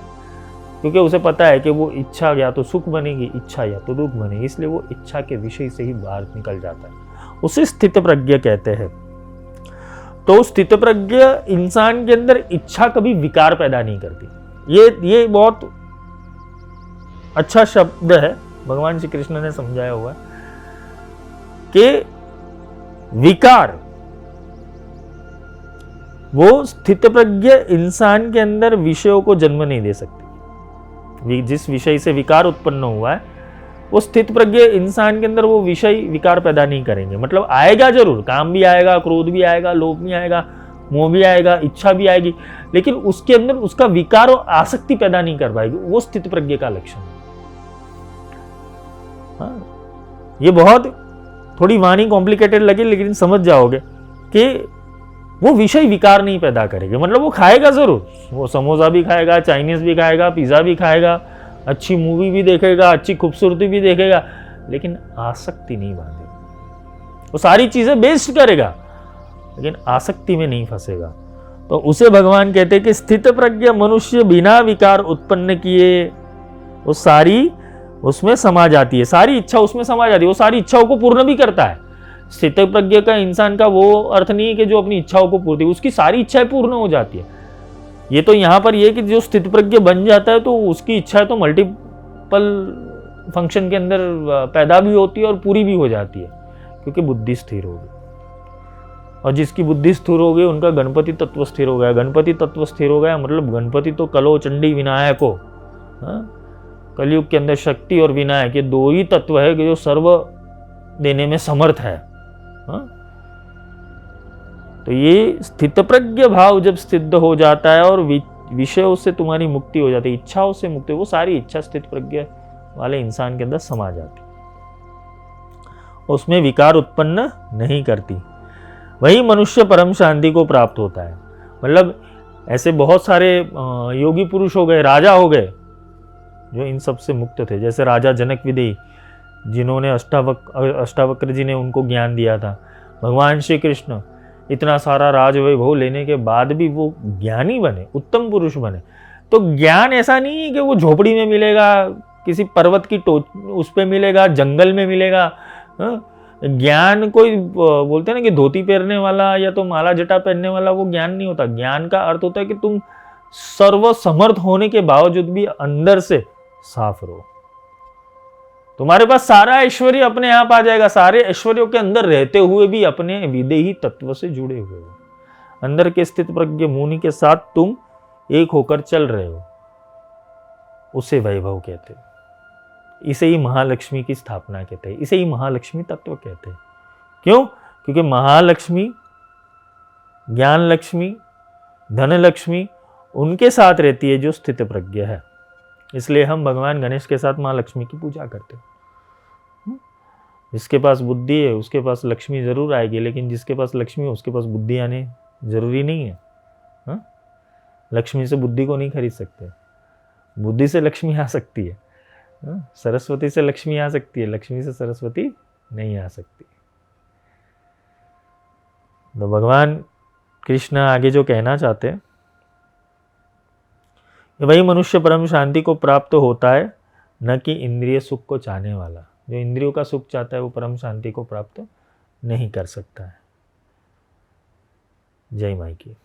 क्योंकि उसे पता है कि वो इच्छा या तो सुख बनेगी, इच्छा या तो दुख बनेगी, इसलिए वो इच्छा के विषय से ही बाहर निकल जाता है। उसे स्थित प्रज्ञ कहते हैं। तो स्थित प्रज्ञ इंसान के अंदर इच्छा कभी विकार पैदा नहीं करती। ये बहुत अच्छा शब्द है, भगवान श्री कृष्ण ने समझाया हुआ है कि विकार, वो स्थित प्रज्ञ इंसान के अंदर विषयों को जन्म नहीं दे सकती। जिस विषय से विकार उत्पन्न हुआ है वो स्थित प्रज्ञ इंसान के अंदर वो विषय विकार पैदा नहीं करेंगे। मतलब आएगा जरूर, काम भी आएगा, क्रोध भी आएगा, लोभ भी आएगा, मोह भी आएगा, इच्छा भी आएगी, लेकिन उसके अंदर उसका विकार और आसक्ति पैदा नहीं कर पाएगी। वो स्थित प्रज्ञ का लक्षण है। हाँ, ये बहुत थोड़ी वाणी कॉम्प्लिकेटेड लगे, लेकिन समझ जाओगे कि वो विषय विकार नहीं पैदा करेगा। मतलब वो खाएगा जरूर, वो समोसा भी खाएगा, चाइनीज भी खाएगा, पिज्जा भी खाएगा, अच्छी मूवी भी देखेगा, अच्छी खूबसूरती भी देखेगा, लेकिन आसक्ति नहीं बांधेगा। वो सारी चीजें बेस्ट करेगा लेकिन आसक्ति में नहीं फंसेगा। तो उसे भगवान कहते हैं कि स्थित प्रज्ञ मनुष्य बिना विकार उत्पन्न किए वो सारी उसमें समा जाती है, सारी इच्छा उसमें समा जाती है, वो सारी इच्छाओं को पूर्ण भी करता है। स्थित प्रज्ञ का इंसान का वो अर्थ नहीं है कि जो अपनी इच्छाओं को पूर्ति, उसकी सारी इच्छाएं पूर्ण हो जाती है। ये तो यहाँ पर ये कि जो स्थित प्रज्ञ बन जाता है तो उसकी इच्छा तो मल्टीपल फंक्शन के अंदर पैदा भी होती है और पूरी भी हो जाती है, क्योंकि बुद्धि स्थिर होगी। और जिसकी बुद्धि स्थिर हो गई उनका गणपति तत्व स्थिर हो गया। गणपति तत्व स्थिर हो गया मतलब गणपति तो कलो चंडी विनायक हो। कलयुग के अंदर शक्ति और विनायक ये दो ही तत्व है कि जो सर्व देने में समर्थ है। तो ये स्थित प्रज्ञ भाव जब सिद्ध हो जाता है और विषयों से तुम्हारी मुक्ति हो जाती है, इच्छाओं से मुक्ति, वो सारी इच्छा स्थित प्रज्ञ वाले इंसान के अंदर समा जाती, उसमें विकार उत्पन्न नहीं करती। वही मनुष्य परम शांति को प्राप्त होता है। मतलब ऐसे बहुत सारे योगी पुरुष हो गए, राजा हो गए, जो इन सब से मुक्त थे। जैसे राजा जनक विदेही, जिन्होंने अष्टावक्र जी ने उनको ज्ञान दिया था। भगवान श्री कृष्ण इतना सारा राजवैभव लेने के बाद भी वो ज्ञानी बने, उत्तम पुरुष बने। तो ज्ञान ऐसा नहीं है कि वो झोपड़ी में मिलेगा, किसी पर्वत की उस पे मिलेगा, जंगल में मिलेगा। ज्ञान कोई बोलते हैं ना कि धोती पहनने वाला या तो माला जटा पहनने वाला वो ज्ञान नहीं होता। ज्ञान का अर्थ होता है कि तुम सर्वसमर्थ होने के बावजूद भी अंदर से साफ रहो। तुम्हारे पास सारा ऐश्वर्य अपने आप आ जाएगा, सारे ऐश्वर्यों के अंदर रहते हुए भी अपने विदेही तत्व से जुड़े हुए हो। अंदर के स्थित प्रज्ञ मुनि के साथ तुम एक होकर चल रहे हो, उसे वैभव कहते हैं। इसे ही महालक्ष्मी की स्थापना कहते हैं, इसे ही महालक्ष्मी तत्व कहते हैं। क्यों? क्योंकि महालक्ष्मी, ज्ञान लक्ष्मी, धन लक्ष्मी उनके साथ रहती है जो स्थित प्रज्ञ है। इसलिए हम भगवान गणेश के साथ माँ लक्ष्मी की पूजा करते हैं। जिसके पास बुद्धि है उसके पास लक्ष्मी जरूर आएगी, लेकिन जिसके पास लक्ष्मी है उसके पास बुद्धि आने जरूरी नहीं है। हा? लक्ष्मी से बुद्धि को नहीं खरीद सकते, बुद्धि से लक्ष्मी आ सकती है। सरस्वती से लक्ष्मी आ सकती है, लक्ष्मी से सरस्वती नहीं आ सकती। तो भगवान कृष्ण आगे जो कहना चाहते हैं, वही मनुष्य परम शांति को प्राप्त होता है, न कि इंद्रिय सुख को चाहने वाला। जो इंद्रियों का सुख चाहता है वो परम शांति को प्राप्त नहीं कर सकता है। जय माई की।